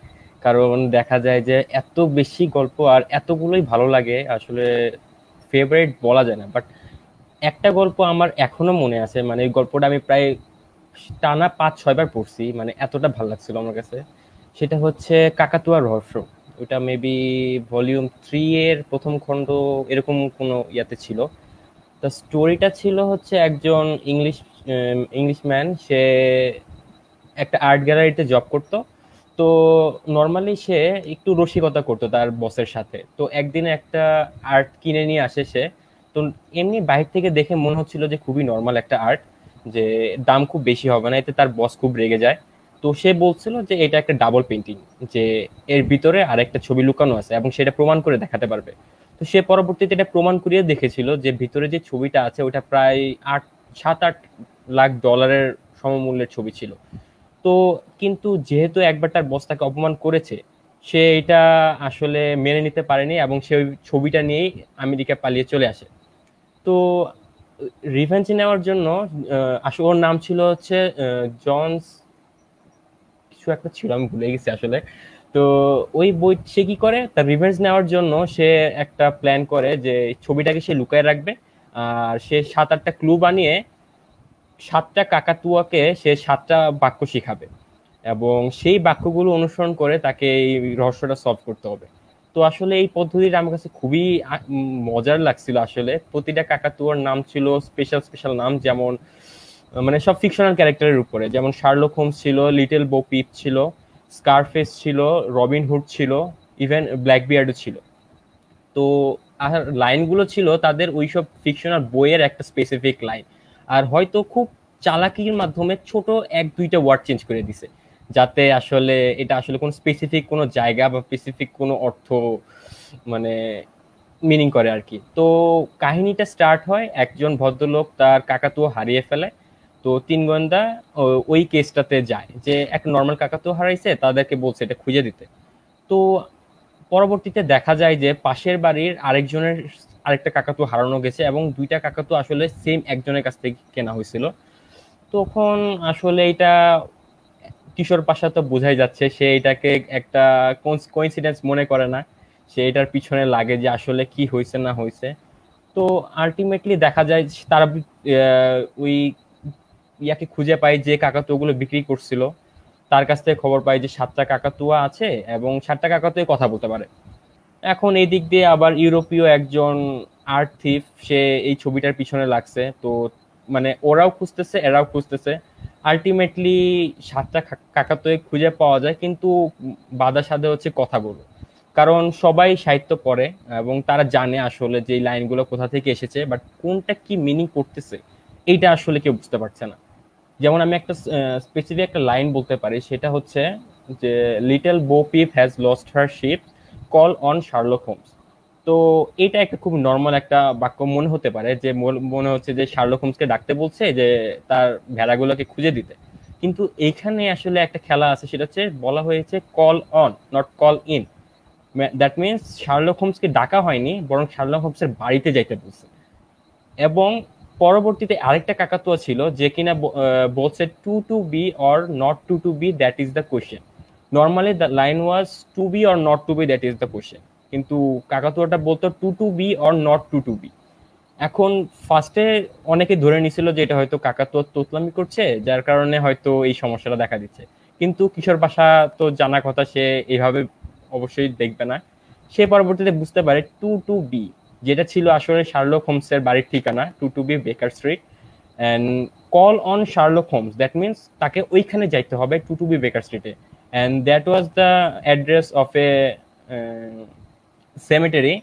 কারণ দেখা যায় যে এত বেশি গল্প আর এতগুলোই ভালো লাগে, আসলে ফেভারিট বলা যায় না। বাট একটা গল্প আমার এখনো মনে আছে, মানে এই গল্পটা আমি প্রায় টানা 5-6 বার পড়ছি, মানে এতটা ভালো লাগছিল আমার কাছে। সেটা হচ্ছে কাকাতুয়া রহস্য। ওটা মেবি ভলিউম 3 এর প্রথম খণ্ড এরকম কোনো ইয়াতে ছিল। তো স্টোরিটা ছিল হচ্ছে একজন ইংলিশম্যান, সে একটা আর্ট গ্যালারিতে জব করতো। তো নর্মালি সে একটু রসিকতা করতো তার বসের সাথে। তো একদিনে একটা আর্ট কিনে নিয়ে আসে সে। তো এমনি বাইরে থেকে দেখে মনে হচ্ছিল যে খুবই নর্মাল একটা আর্ট, যে দাম খুব বেশি হবে না, এতে তার বস খুব রেগে যায়। তো সে বলছিল যে এটা একটা ডাবল পেন্টিং, যে এর ভিতরে আরেকটা ছবি লুকানো আছে এবং সেটা প্রমাণ করে দেখাতে পারবে। তো সে পরবর্তীতে এটা প্রমাণ করিয়ে দেখেছিল যে ভিতরে যে ছবিটা আছে ওটা প্রায় 7-8 লাখ ডলারের সমমূল্যের ছবি ছিল। তো কিন্তু যেহেতু একবার তার বস তাকে অপমান করেছে, সে এটা আসলে মেনে নিতে পারেনি এবং সে ওই ছবিটা নিয়েই আমেরিকা পালিয়ে চলে আসে। তো রিভেঞ্জ নেওয়ার জন্য আসলে ওর নাম ছিল হচ্ছে জনস কিছু একটা ছিল, আমি ভুলে গেছি আসলে। তো ওই বই সে কি করে, তার রিভেঞ্জ নেওয়ার জন্য সে একটা প্ল্যান করে যে ছবিটাকে সে লুকায় রাখবে, আর সে 7-8টা ক্লু বানিয়ে 7টা কাকাতুয়াকে সে 7টা বাক্য শিখাবে এবং সেই বাক্যগুলো অনুসরণ করে তাকে এই রহস্যটা সলভ করতে হবে। তো আসলে এই পদ্ধতিটা আমার কাছে খুবই মজার লাগছিল। আসলে প্রতিটা কাকাতুয়ার নাম ছিল স্পেশাল স্পেশাল নাম, যেমন মানে সব ফিকশনাল ক্যারেক্টারের উপরে, যেমন শার্লক হোমস ছিল, লিটল বো পিপ ছিল, স্কারফেস ছিল, রবিন হুড ছিল, ইভেন ব্ল্যাকবিয়ার্ডও ছিল। তো আর লাইনগুলো ছিল তাদের ওইসব ফিকশনাল বইয়ের একটা স্পেসিফিক লাইন, আর হয়তো খুব চালাকির মাধ্যমে ছোট 1-2টা ওয়ার্ড চেঞ্জ করে দিছে, যাতে আসলে এটা আসলে কোনো স্পেসিফিক কোনো জায়গা বা স্পেসিফিক কোনো অর্থ মানে মিনিং করে আর কি। তো কাহিনীটা স্টার্ট হয়, একজন ভদ্রলোক তার কাকাতুয়া হারিয়ে ফেলে। তো তিন গোয়েন্দা ওই কেসটাতে যায়, যে এক নর্মাল কাকাতুয়া হারাইছে, তাদেরকে বলছে এটা খুঁজে দিতে। তো পরবর্তীতে দেখা যায় যে পাশের বাড়ির আরেকটা কাকাতুয়া হারানো গেছে এবং 2টা কাকাতুয়া আসলে সেম একজনের কাছ থেকে কেনা হয়েছিল। তখন আসলে এটা কিশোর পাশা তো বোঝাই যাচ্ছে, সে এটাকে একটা কোইন্সিডেন্স মনে করে না, সে এটার পিছনে লাগে যে আসলে কি হয়েছে না হয়েছে। তো আলটিমেটলি দেখা যায় তারা ওই ইয়াকে খুঁজে পায় যে কাকাতুয়াগুলো বিক্রি করছিল, তার কাছ থেকে খবর পায় যে 7টা কাকাতুয়া আছে এবং 7টা কাকাতুয়া কথা বলতে পারে। এখন এই দিক দিয়ে আবার ইউরোপীয় একজন আর্ট থিফ, সে এই ছবিটার পিছনে লাগছে। তো মানে ওরাও খুঁজতেছে এরাও খুঁজতেছে, আলটিমেটলি 7টা কাকাতুয়া খুঁজে পাওয়া যায়, কিন্তু বাধা সাধে হচ্ছে কথাগুলো, কারণ সবাই সাহিত্য পড়ে এবং তারা জানে আসলে যে লাইনগুলো কোথা থেকে এসেছে, বাট কোনটা কি মিনিং করতেছে এইটা আসলে কেউ বুঝতে পারছে না। যেমন আমি একটা স্পেসিফিক একটা লাইন বলতে পারি, সেটা হচ্ছে যে Little Bo Peep has lost her sheep, call on Sherlock Holmes. তো এটা একটা খুব নর্মাল একটা বাক্য মনে হতে পারে, যে মনে হচ্ছে যে শার্লক হোমসকে ডাকতে বলছে যে তার ভেড়াগুলোকে খুঁজে দিতে, কিন্তু এইখানে আসলে একটা খেলা আছে, সেটা হচ্ছে বলা হয়েছে call on, not call in. That means Sherlock হোমসকে ডাকা হয়নি, বরং শার্লক হোমসের বাড়িতে যাইতে বলছে। এবং পরবর্তীতে আরেকটা কাকাতুয়া ছিল যে কিনা বলছে to be or not to be, that is the question. Normally the line was to be or not to be, that is the question, কিন্তু কাকাতুয়াটা বলতো to be or not to be. এখন ফার্স্টে অনেকে ধরে নিছিল যে এটা হয়তো কাকাতুয়া তোতলামি করছে, যার কারণে হয়তো এই সমস্যাটা দেখা দিচ্ছে, কিন্তু কিশোর পাশা তো জানা কথা, সে এইভাবে অবশ্যই দেখবে না। সে পরবর্তীতে বুঝতে পারে টু বি যেটা ছিল আসলে শার্লক হোমসের বাড়ির ঠিকানা, two B Baker street, and call on Sherlock Holmes, that means তাকে ওইখানে যাইতে হবে টু বি বেকার স্ট্রিটে, and that was the address of a cemetery,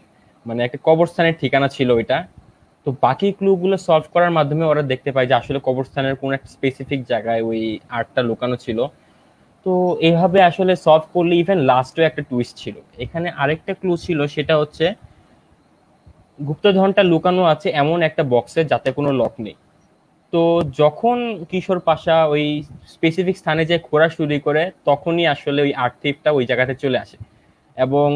মানে একটা কবরস্থানের ঠিকানা ছিল ওইটা। তো বাকি ক্লুগুলো সলভ করার মাধ্যমে ওরা দেখতে পায় যে আসলে কবরস্থানের কোন একটা স্পেসিফিক জায়গায় ওই আর্টটা লুকানো ছিল। তো এইভাবে আসলে সলভ করলে ইভেন লাস্টেও একটা টুইস্ট ছিল। এখানে আরেকটা ক্লু ছিল, সেটা হচ্ছে গুপ্তধনটা লুকানো আছে এমন একটা বক্সে যাতে কোনো লক নেই। তো যখন কিশোর পাশা ওই স্পেসিফিক স্থানে যে ঘোরা শুরু করে, তখনই আসলে ওই আর্ট থিফটা ওই জায়গাতে চলে আসে এবং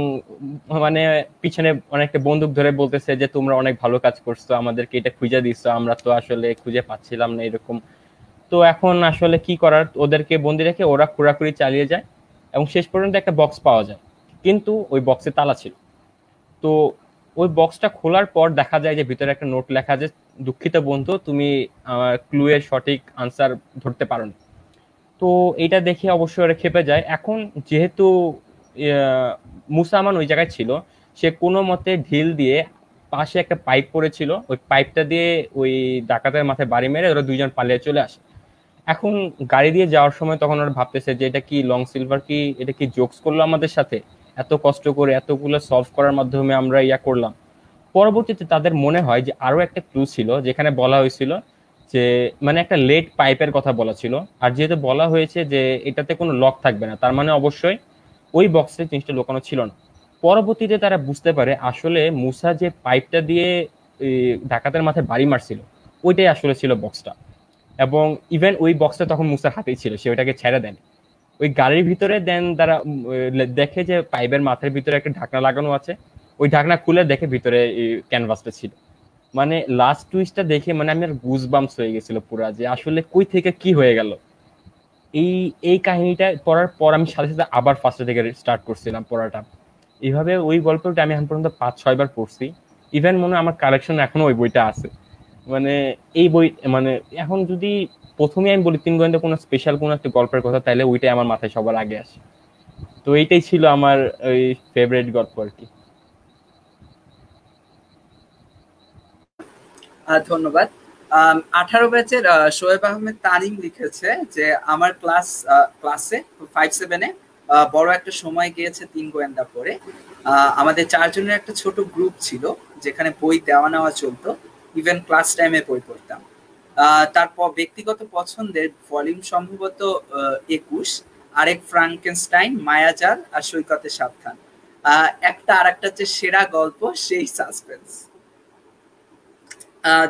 মানে পিছনে অনেকটা বন্দুক ধরে বলতেছে যে তোমরা অনেক ভালো কাজ করছো, আমাদেরকে এটা খুঁজে দিচ্ছ, আমরা তো আসলে খুঁজে পাচ্ছিলাম না এরকম। তো এখন আসলে কি করার, ওদেরকে বন্দি রেখে ওরা খোঁড়াখুড়ি চালিয়ে যায় এবং শেষ পর্যন্ত একটা বক্স পাওয়া যায়, কিন্তু ওই বক্সে তালা ছিল। তো ওই বক্সটা খোলার পর দেখা যায় যে ভিতরে একটা নোট লেখা, যে দুঃখিত বন্ধু, তুমি আমার ক্লু এর সঠিক আনসার ধরতে পারোনি। তো এটা দেখে অবশ্যই ওরা খেপে যায়। এখন যেহেতু মুসা আমান ওই জায়গায় ছিল, সে কোনো মতে ঢিল দিয়ে পাশে একটা পাইপ পড়েছিল, ওই পাইপটা দিয়ে ওই ডাকাতের মাথায় বাড়ি মেরে ওরা দুইজন পালিয়ে চলে আসে। এখন গাড়ি দিয়ে যাওয়ার সময় তখন ওরা ভাবতেছে যে এটা কি লং সিলভার, কি এটা কি জোকস করলো আমাদের সাথে, এত কষ্ট করে এতগুলো সলভ করার মাধ্যমে আমরা ইয়া করলাম। পরবর্তীতে তাদের মনে হয় যে আরো একটা ক্লু ছিল, যেখানে বলা হয়েছিল যে মানে একটা লেড পাইপের কথা বলা ছিল, আর যেহেতু বলা হয়েছে যে এটাতে কোনো লক থাকবে না, তার মানে অবশ্যই ওই বক্সে জিনিসটা লুকানো ছিল না। পরবর্তীতে তারা বুঝতে পারে আসলে মুসা যে পাইপটা দিয়ে ডাকাতের মাথায় বাড়ি মারছিল, ওইটাই আসলে ছিল বক্সটা। এবং ইভেন ওই বক্সটা তখন মুসার হাতেই ছিল, সে ওইটাকে ছেড়ে দেন ওই গাড়ির ভিতরে। দেন তারা দেখে যে পাইপের মাথার ভিতরে একটা ঢাকনা লাগানো আছে, ওই ঢাকনা খুলে দেখে ভিতরে ক্যানভাসটা ছিল। মানে লাস্ট টুইস্টটা দেখে মানে আমি আর গুজবাম্পস হয়ে গেছিল পুরা, যে আসলে কই থেকে কি হয়ে গেল। এই এই কাহিনীটা পড়ার পর আমি সাথে সাথে আবার ফার্স্ট থেকে স্টার্ট করছিলাম পড়াটা। এইভাবে ওই গল্পটা আমি এখন পর্যন্ত 5-6 বার পড়ছি। ইভেন মনে হয় আমার কালেকশন এখনো ওই বইটা আছে। মানে এই বই মানে এখন যদি প্রথমে আমি বলি তিন গোয়েন্দা কোনো স্পেশাল কোনো একটা গল্পের কথা, তাহলে ওইটাই আমার মাথায় সবার আগে আসে। তো এইটাই ছিল আমার ওই ফেভারিট গল্প আর কি। ধন্যবাদ। 18 ব্যাচের শোয়েব আহমেদ তানিম লিখেছে যে আমার ক্লাসে 5-7-এ বড় একটা সময় গিয়েছে তিন গোয়েন্দা পড়ে। আমাদের 4 জনের একটা ছোট গ্রুপ ছিল যেখানে বই দেওয়া নেওয়া চলতো, ইভেন ক্লাস টাইমে বই পড়তাম। তারপর ব্যক্তিগত পছন্দের ভলিউম সম্ভবত 21, আরেক ফ্রাঙ্কেনস্টাইন, মায়াজাল আর সৈকতে সাবধান। একটা আর একটা হচ্ছে সেরা গল্প সেই সাসপেন্স।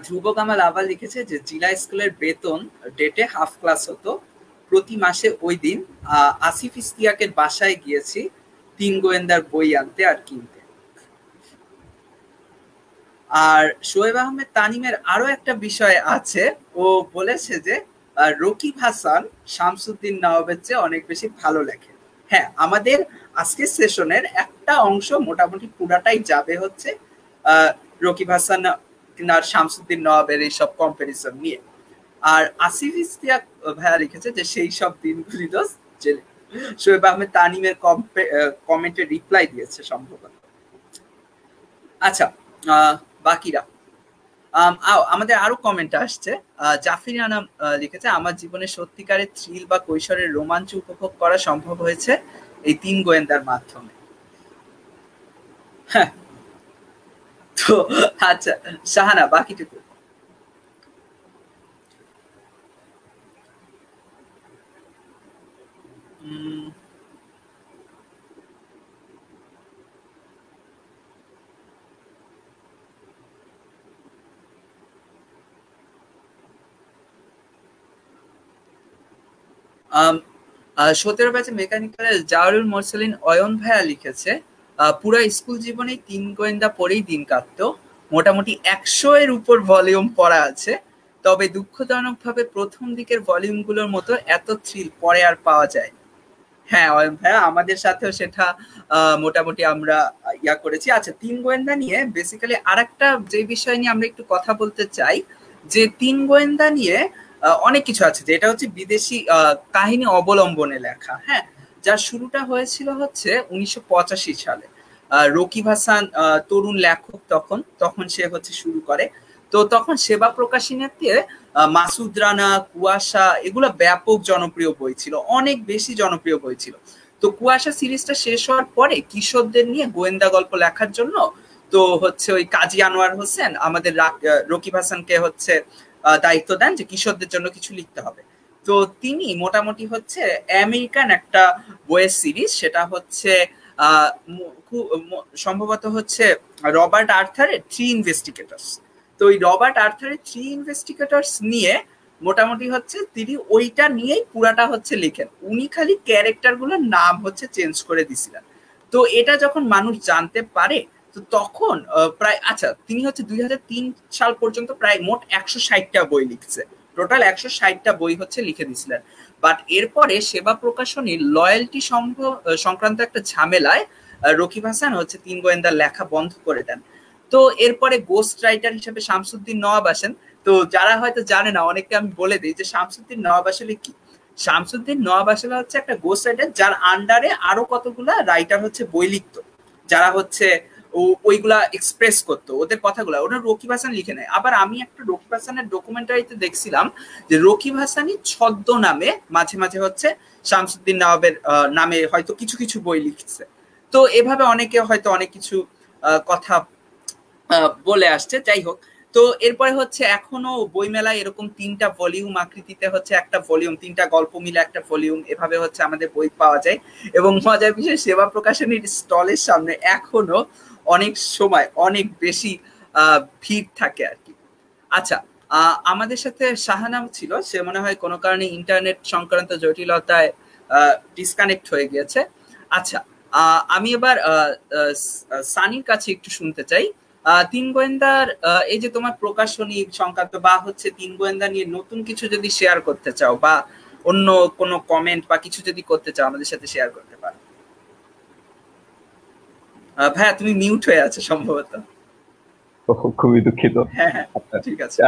ধ্রুব কামাল আবার লিখেছে যে জিলা স্কুলের বেতন ডেটে হাফ ক্লাস হতো, প্রতি মাসে ওই দিন আসিফ ইস্তিয়াকের বাসায় গিয়েছি তিন গোয়েন্দার বই আনতে আর কিনতে। আর শোয়েব আহমেদ তানিমের আরো একটা বিষয় আছে, ও বলেছে যে রকিব হাসান শামসুদ্দিন নওয়াবের চেয়ে অনেক বেশি ভালো লেখে। হ্যাঁ, আমাদের আজকের সেশনের একটা অংশ মোটামুটি পুরাটাই যাবে হচ্ছে রকিব হাসান আর শামসুদ্দিন নওয়াবের এইসব কম্পারিজন নিয়ে। আর আসিফ ইস্তিয়াক ভাইয়া লিখেছে যে সেই সব দিনগুলি তো শোয়েব আহমেদ তানিমের কমেন্টে রিপ্লাই দিয়েছে সম্ভবত। আচ্ছা, বাকিরা আমাদের আরো কমেন্ট আসছে। জাফির আনাম লিখেছে আমার জীবনে সত্যিকারের থ্রিল বা কৈশোরের রোমাঞ্চ উপভোগ করা সম্ভব হয়েছে এই তিন গোয়েন্দার মাধ্যমে। হ্যাঁ, তো আচ্ছা শাহানা বাকিটুকু। সতেরো ব্যাচে মেকানিক্যালের জাওয়ারুল মোরসেলিন অয়ন ভাইয়া লিখেছে পুরা স্কুল জীবনে তিন গোয়েন্দা পড়েই দিন কাটতো, মোটামুটি 100-এর উপর ভলিউম পড়া আছে, তবে দুঃখজনক ভাবে প্রথম দিকের ভলিউম গুলোর মতো এত থ্রিল পরে আর পাওয়া যায়। হ্যাঁ অয়ন ভাইয়া, আমাদের সাথেও সেটা মোটামুটি আমরা ইয়া করেছি। আচ্ছা, তিন গোয়েন্দা নিয়ে বেসিক্যালি আরেকটা যে বিষয় নিয়ে আমরা একটু কথা বলতে চাই, যে তিন গোয়েন্দা নিয়ে অনেক কিছু আছে, যেটা হচ্ছে বিদেশি কাহিনী অবলম্বনে লেখা। হ্যাঁ, যার শুরুটা হয়েছিল হচ্ছে 1985 সালে। রকিব হাসান তরুণ লেখক, তখন সে হচ্ছে শুরু করে। তো তখন সেবা প্রকাশনীতে মাসুদ রানা, কুয়াশা, এগুলো ব্যাপক জনপ্রিয় বই ছিল, অনেক বেশি জনপ্রিয় বই ছিল। তো কুয়াশা সিরিজটা শেষ হওয়ার পরে কিশোরদের নিয়ে গোয়েন্দা গল্প লেখার জন্য তো হচ্ছে ওই কাজী আনোয়ার হোসেন আমাদের রকিব হাসানকে হচ্ছে দায়িত্ব দেন যে কিশোরদের জন্য কিছু লিখতে হবে। তো তিনি মোটামুটি হচ্ছে আমেরিকান একটা বইয়ের সিরিজ, সেটা হচ্ছে সম্ভবত হচ্ছে রবার্ট আর্থারের 3 ইনভেস্টিগেটর্স। তো ওই রবার্ট আর্থারের 3 ইনভেস্টিগেটর্স নিয়ে মোটামুটি হচ্ছে তিনি ওইটা নিয়েই পুরাটা হচ্ছে লিখেন। উনি খালি ক্যারেক্টার গুলোর নাম হচ্ছে চেঞ্জ করে দিছিলেন। তো এটা যখন মানুষ জানতে পারে তো তখন প্রায় আচ্ছা তিনি হচ্ছে 2003 সাল পর্যন্ত প্রায় মোট 160টা বই লিখছে, টোটাল 160টা বই হচ্ছে লিখে দিছিলেন। বাট এরপরে সেবা প্রকাশনীর লয়্যালটি সংক্রান্ত একটা ঝামেলায় রকিব হাসান হচ্ছে 3 গোয়েন্দার লেখা বন্ধ করে দেন। তো এরপরে গোস্ট রাইটার হিসেবে শামসুদ্দিন নওয়াব আসেন। তো যারা হয়তো জানে না, অনেককে আমি বলে দিই যে শামসুদ্দিন নওয়াব আসলে কি। শামসুদ্দিন নওয়াব আসলে হচ্ছে একটা গোস্ট রাইটার যার আন্ডারে আরো কতগুলা রাইটার হচ্ছে বই লিখতো, যারা হচ্ছে ওইগুলা এক্সপ্রেস করতো ওদের কথাগুলা, ওটা রকিব হাসান লিখে নেয়। আবার আমি একটা রকিব হাসানের ডকুমেন্টারিতে দেখছিলাম যে রকিব হাসানই ছদ্ম নামে মাঝে মাঝে হচ্ছে শামসুদ্দিন নওয়াবের নামে হয়তো কিছু কিছু বই লিখছে। তো এভাবে অনেকে হয়তো অনেক কিছু কথা বলে আসছে। যাই হোক, তো এরপরে হচ্ছে এখনো বইমেলায় এরকম 3টা ভলিউম আকৃতিতে হচ্ছে একটা ভলিউম, 3টা গল্প মিলে একটা ভলিউম, এভাবে হচ্ছে আমাদের বই পাওয়া যায়। এবং মজার বিষয়, সেবা প্রকাশনীর স্টলের সামনে এখনো অনেক সময় অনেক বেশি ভিড় থাকে আর কি। আচ্ছা, আমাদের সাথে শাহানাম ছিল, সে মনে হয় কোনো কারণে ইন্টারনেট সংক্রান্ত জটিলতায় ডিসকানেক্ট হয়ে গিয়েছে। আচ্ছা, আমি এবার সানির কাছে একটু শুনতে চাই। 3 গোয়েন্দার এই যে তোমার প্রকাশনী সংক্রান্ত বা হচ্ছে 3 গোয়েন্দা নিয়ে নতুন কিছু যদি শেয়ার করতে চাও বা অন্য কোনো কমেন্ট বা কিছু যদি করতে চাও আমাদের সাথে শেয়ার করতে পারো। ভাইয়া তুমি মিউট হয়ে আছো সম্ভবত। খুবই দুঃখিত। হ্যাঁ, ঠিক আছে।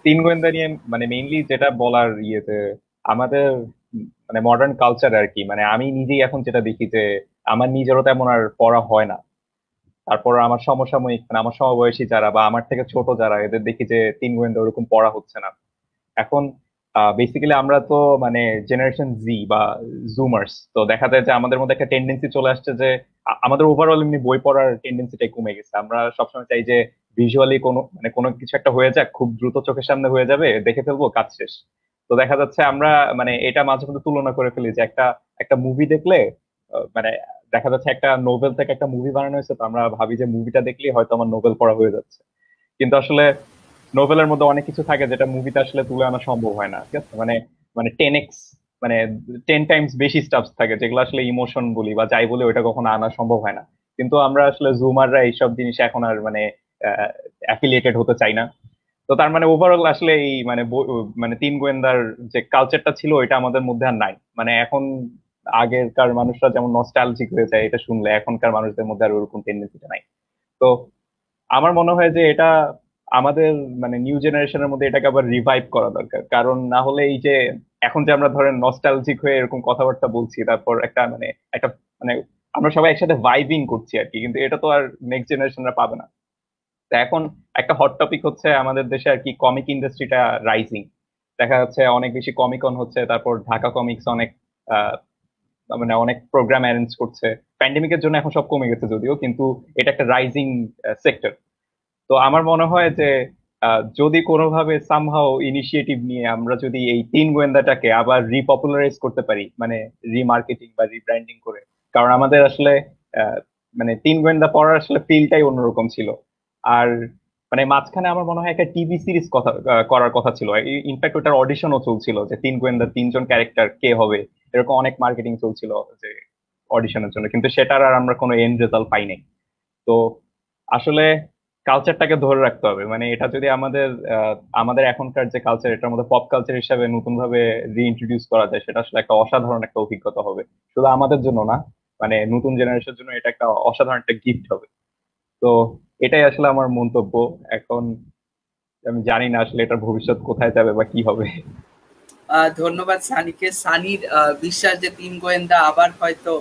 3 গোয়েন্দা নিয়ে মানে মেইনলি যেটা বলার ইয়েতে আমাদের মানে মডার্ন কালচার আর কি, মানে আমি নিজেই এখন যেটা দেখি যে আমার নিজেরও তেমন আর পড়া হয় না। তারপর আমার সমসাময়িক মানে আমার সমবয়সী যারা বা আমার থেকে ছোট যারা, এদের দেখি যে 3 গোয়েন্দা ওরকম পড়া হচ্ছে না এখন। বেসিক্যালি আমরা তো মানে জেনারেশন জি বা জুমার্স, তো দেখা যায় যে আমাদের মধ্যে একটা টেন্ডেন্সি চলে আসছে যে আমাদের ওভারঅল এমনি বই পড়ার টেন্ডেন্সিটাই কমে গেছে। আমরা সবসময় চাই যে ভিজুয়ালি কোনো কিছু একটা হয়ে যাক, খুব দ্রুত চোখের সামনে হয়ে যাবে, দেখে ফেলবো, কাজ শেষ। তো দেখা যাচ্ছে আমরা মানে এটা মাঝে মধ্যে তুলনা করে ফেলি যে একটা মুভি দেখলে মানে দেখা যাচ্ছে একটা নোবেল থেকে একটা মুভি বানানো হয়েছে, তো আমরা ভাবি যে মুভিটা দেখলেই হয়তো আমার নোবেল পড়া হয়ে যাচ্ছে। কিন্তু আসলে নোবেলের মধ্যে অনেক কিছু থাকে যেটা মুভিতে আসলে তুলে আনা সম্ভব হয় না, ঠিক আছে? মানে মানে 10x মানে 10 টাইমস বেশি স্টাফস থাকে যেগুলো আসলে ইমোশন বলি বা যাই বলি ওইটা কখনো আনা সম্ভব হয় না। কিন্তু আমরা আসলে জুমাররা এইসব জিনিস এখন আর মানে অ্যাফিলিয়েটেড হতে চাই না। তো তার মানে ওভারঅল আসলে এই মানে মানে 3 গোয়েন্দার যে কালচারটা ছিল এটা আমাদের মধ্যে আর নাই। মানে এখন আগেরকার মানুষরা যেমন নস্টালজিক হয়ে যায় এটা শুনলে, এখনকার মানুষদের মধ্যে আর ওরকম টেন্ডেন্সিটা নাই। তো আমার মনে হয় যে এটা আমাদের মানে নিউ জেনারেশনের মধ্যে এটাকে আবার রিভাইভ করা দরকার। কারণ না হলে এই যে এখন যে আমরা ধরেন নস্টালজিক হয়ে এরকম কথাবার্তা বলছি, তারপর একটা মানে আমরা সবাই একসাথে ভাইবিং করছি আর কি, কিন্তু এটা তো আর নেক্সট জেনারেশনরা পাবে না। তো এখন একটা হট টপিক হচ্ছে আমাদের দেশে আর কি কমিক ইন্ডাস্ট্রিটা রাইজিং। দেখা যাচ্ছে অনেক বেশি কমিকন হচ্ছে, তারপর ঢাকা কমিক্স অনেক মানে অনেক প্রোগ্রাম অ্যারেঞ্জ করছে। প্যান্ডেমিকের জন্য এখন সব কমে গেছে যদিও, কিন্তু এটা একটা রাইজিং সেক্টর। তো আমার মনে হয় যে যদি কোনোভাবে সামহাও ইনিশিয়েটিভ নিয়ে আমরা যদি এই 3 গোয়েন্দাটাকে আবার রিপপুলারাইজ করতে পারি, মানে রিমার্কেটিং বা রিব্র্যান্ডিং করে। কারণ আমাদের আসলে মানে 3 গোয়েন্দা পড়ার আসলে ফিলটাই অন্যরকম ছিল। আর মানে মাঝখানে আমার মনে হয় একটা টিভি সিরিজ করার কথা ছিল। ইনফ্যাক্ট ওটার অডিশনও চলছিল যে 3 গোয়েন্দা 3জন ক্যারেক্টার কে হবে, এরকম অনেক মার্কেটিং চলছিল যে অডিশনের জন্য, কিন্তু সেটার আর আমরা কোনো এন্ড রেজাল্ট পাই নাই। তো আসলে কালচারটাকে ধরে রাখতে হবে। মানে এটা যদি আমাদের এখনকার যে কালচার, এটার মধ্যে পপ কালচার হিসাবে নতুন ভাবে রিইন্ট্রোডিউস করা যায়, সেটা আসলে একটা অসাধারণ একটা অভিজ্ঞতা হবে। শুধু আমাদের জন্য না, মানে নতুন জেনারেশনের জন্য এটা একটা অসাধারণ একটা গিফট হবে। তো এটাই আসলে আমার মন্তব্য। এখন আমি জানি না আসলে এটার ভবিষ্যৎ কোথায় যাবে বা কি হবে। ধন্যবাদ সানিকে। সানির বিশ্বাস যে 3 গোয়েন্দা আবার হয়তো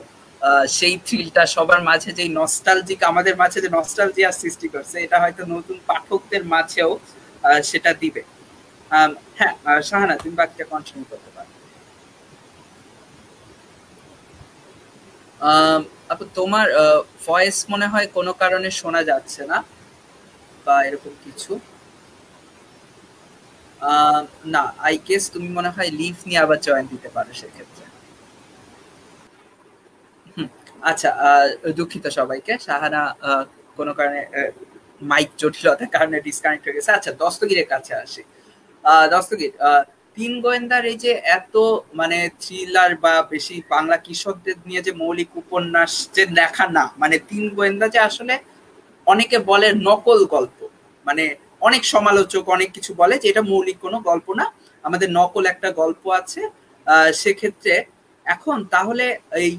সেই থ্রিলটা সবার মাঝে, যে নস্টালজিক আমাদের মাঝে যে নস্টালজিয়া সৃষ্টি করছে, এটা হয়তো নতুন পাঠকদের মাঝেও সেটা দিবে। হ্যাঁ শাহানা, তুমি বাকিটা কন্টিনিউ করতে পারো। আপু তোমার ভয়েস মনে হয় কোনো কারণে শোনা যাচ্ছে না বা এরকম কিছু। না, আই গেস তুমি মনে হয় লিভ নিয়ে আবার জয়েন দিতে পারো সেক্ষেত্রে। আচ্ছা, দুঃখিত সবাইকে। শাহানা কোনো কারণে মাইক জটিলতার কারণে ডিসকানেক্ট হয়ে গেছে। আচ্ছা, দস্তগীরের কাছে আসি। দস্তগীর, তিন গোয়েন্দার এই যে এত মানে থ্রিলার বা বেশি বাংলা কৃষকদের নিয়ে যে মৌলিক উপন্যাস যে লেখা না, মানে তিন গোয়েন্দা যে আসলে অনেকে বলে নকল গল্প, মানে অনেক সমালোচক অনেক কিছু বলে যে এটা মৌলিক কোনো গল্প না, আমাদের নকল একটা গল্প আছে। সেক্ষেত্রে এখন তাহলে এই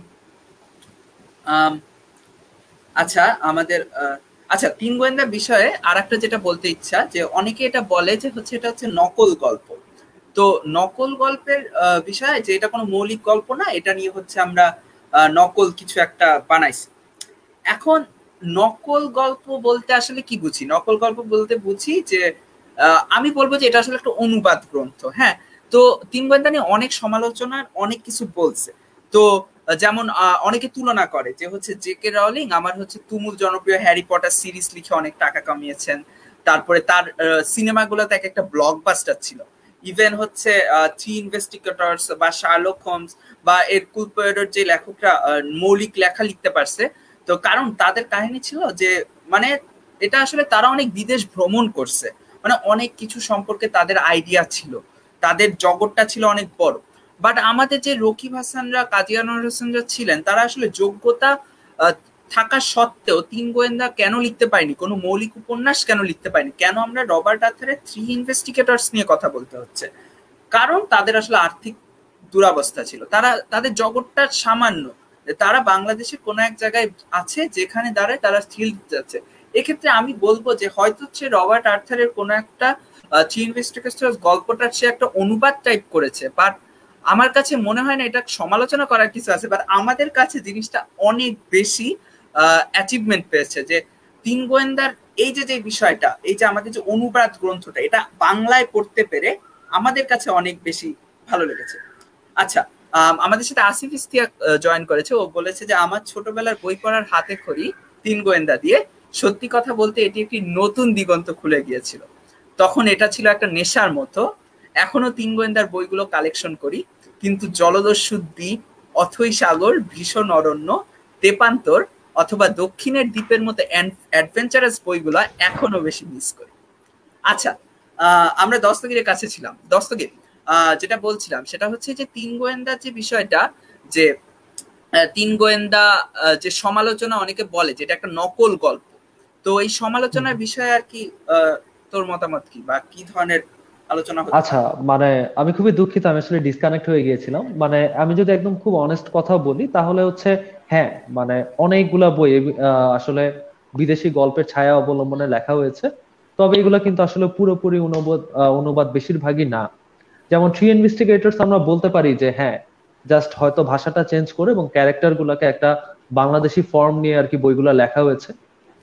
আচ্ছা আমাদের আচ্ছা তিন গোয়েন্দা বিষয়ে আর একটা যেটা বলতে ইচ্ছা, যে অনেকে এটা বলে যে হচ্ছে এটা হচ্ছে নকল গল্প। তো নকল গল্পের বিষয়ে যে এটা কোনো মৌলিক গল্প না, এটা নিয়ে হচ্ছে আমরা নকল কিছু একটা বানাইছি। এখন নকল গল্প বলতে আসলে কি বুঝি? নকল গল্প বলতে বুঝি যে আমি বলবো যে এটা আসলে একটা অনুবাদ গ্রন্থ। হ্যাঁ, তো তিন গোয়েন্দা নিয়ে অনেক সমালোচনার অনেক কিছু বলছে। তো যেমন অনেকে তুলনা করে যে হচ্ছে জে.কে রাউলিং আমার হচ্ছে তুমুল জনপ্রিয় হ্যারি পটার সিরিজ লিখে অনেক টাকা কামিয়েছেন, তারপরে তার সিনেমাগুলোতে এক একটা ব্লকবাস্টার ছিল। ইভেন হচ্ছে থ্রি ইনভেস্টিগেটরস বা শার্লক হোমস বা এরকুল পোয়ারোর যে লেখকরা মৌলিক লেখা লিখতে পারছে, তো কারণ তাদের কাহিনী ছিল যে মানে এটা আসলে তারা অনেক বিদেশ ভ্রমণ করছে, মানে অনেক কিছু সম্পর্কে তাদের আইডিয়া ছিল, তাদের জগৎটা ছিল অনেক বড়। বাট আমাদের যে রকিব হাসানরা, কাজী আনোয়ার হোসেনরা ছিলেন, তারা আসলে যোগ্যতা থাকা সত্ত্বেও তিন গোয়েন্দা কেন লিখতে পারেনি, কোনো মৌলিক উপন্যাস কেন লিখতে পারেনি, কেন আমরা রবার্ট আর্থারের থ্রি ইনভেস্টিগেটরস নিয়ে কথা বলতে হচ্ছে? কারণ তাদের আসলে আর্থিক দুরাবস্থা ছিল, তারা তাদের জগৎটা সামান্য, তারা বাংলাদেশে কোনো এক জায়গায় আছে যেখানে দাঁড়ায় তারা থ্রিল যাচ্ছে। এক্ষেত্রে আমি বলবো যে হয়তো সে রবার্ট আর্থারের কোনো একটা থ্রি ইনভেস্টিগেটরস গল্পটার সে একটা অনুবাদ টাইপ করেছে, বাট আমার কাছে মনে হয় না এটা সমালোচনা করার কিছু আছে। বাট আমাদের কাছে জিনিসটা অনেক বেশি অ্যাচিভমেন্ট পেয়েছে, যে তিন গোয়েন্দার এই যে বিষয়টা, এই যে আমাদের যে অনুবাদ গ্রন্থটা, এটা বাংলায় পড়তে পেরে আমাদের কাছে অনেক বেশি ভালো লেগেছে। আচ্ছা, আমাদের সাথে আসিফ ইস্তিয়াক জয়েন করেছে। ও বলেছে যে আমার ছোটবেলার বই পড়ার হাতে খড়ি তিন গোয়েন্দা দিয়ে, সত্যি কথা বলতে এটি একটি নতুন দিগন্ত খুলে গিয়েছিল। তখন এটা ছিল একটা নেশার মতো। এখনো তিন গোয়েন্দার বইগুলো কালেকশন করি, কিন্তু জলদস্যু দ্বীপ, অথৈ সাগর, ভীষণ অরণ্য, তেপান্তর অথবা দক্ষিণের দ্বীপের মতো অ্যাডভেঞ্চারাস বইগুলো এখনো বেশি মিস করি। আচ্ছা, আমরা দস্তগীরের কাছে ছিলাম। দস্তগীর, যেটা বলছিলাম সেটা হচ্ছে যে তিন গোয়েন্দা যে বিষয়টা, যে তিন গোয়েন্দা যে সমালোচনা অনেকে বলে যে এটা একটা নকল গল্প, তো এই সমালোচনার বিষয়ে আর কি তোর মতামত কি, বা কি ধরনের আলোচনা হচ্ছে? আচ্ছা, মানে আমি খুবই দুঃখিত, আমি আসলে ডিসকানেক্ট হয়ে গিয়েছিলাম। মানে আমি যদি একদম খুব অনেস্ট কথা বলি তাহলে হচ্ছে হ্যাঁ, মানে অনেকগুলা বই আসলে বিদেশি গল্পের ছায়া অবলম্বনে লেখা হয়েছে, তবে এগুলা কিন্তু আসলে পুরোপুরি অনুবাদ বেশিরভাগই না। যেমন থ্রি ইনভেস্টিগেটরস আমরা বলতে পারি যে হ্যাঁ, জাস্ট হয়তো ভাষাটা চেঞ্জ করে এবং ক্যারেক্টার গুলাকে একটা বাংলাদেশি ফর্ম নিয়ে আর কি বইগুলা লেখা হয়েছে।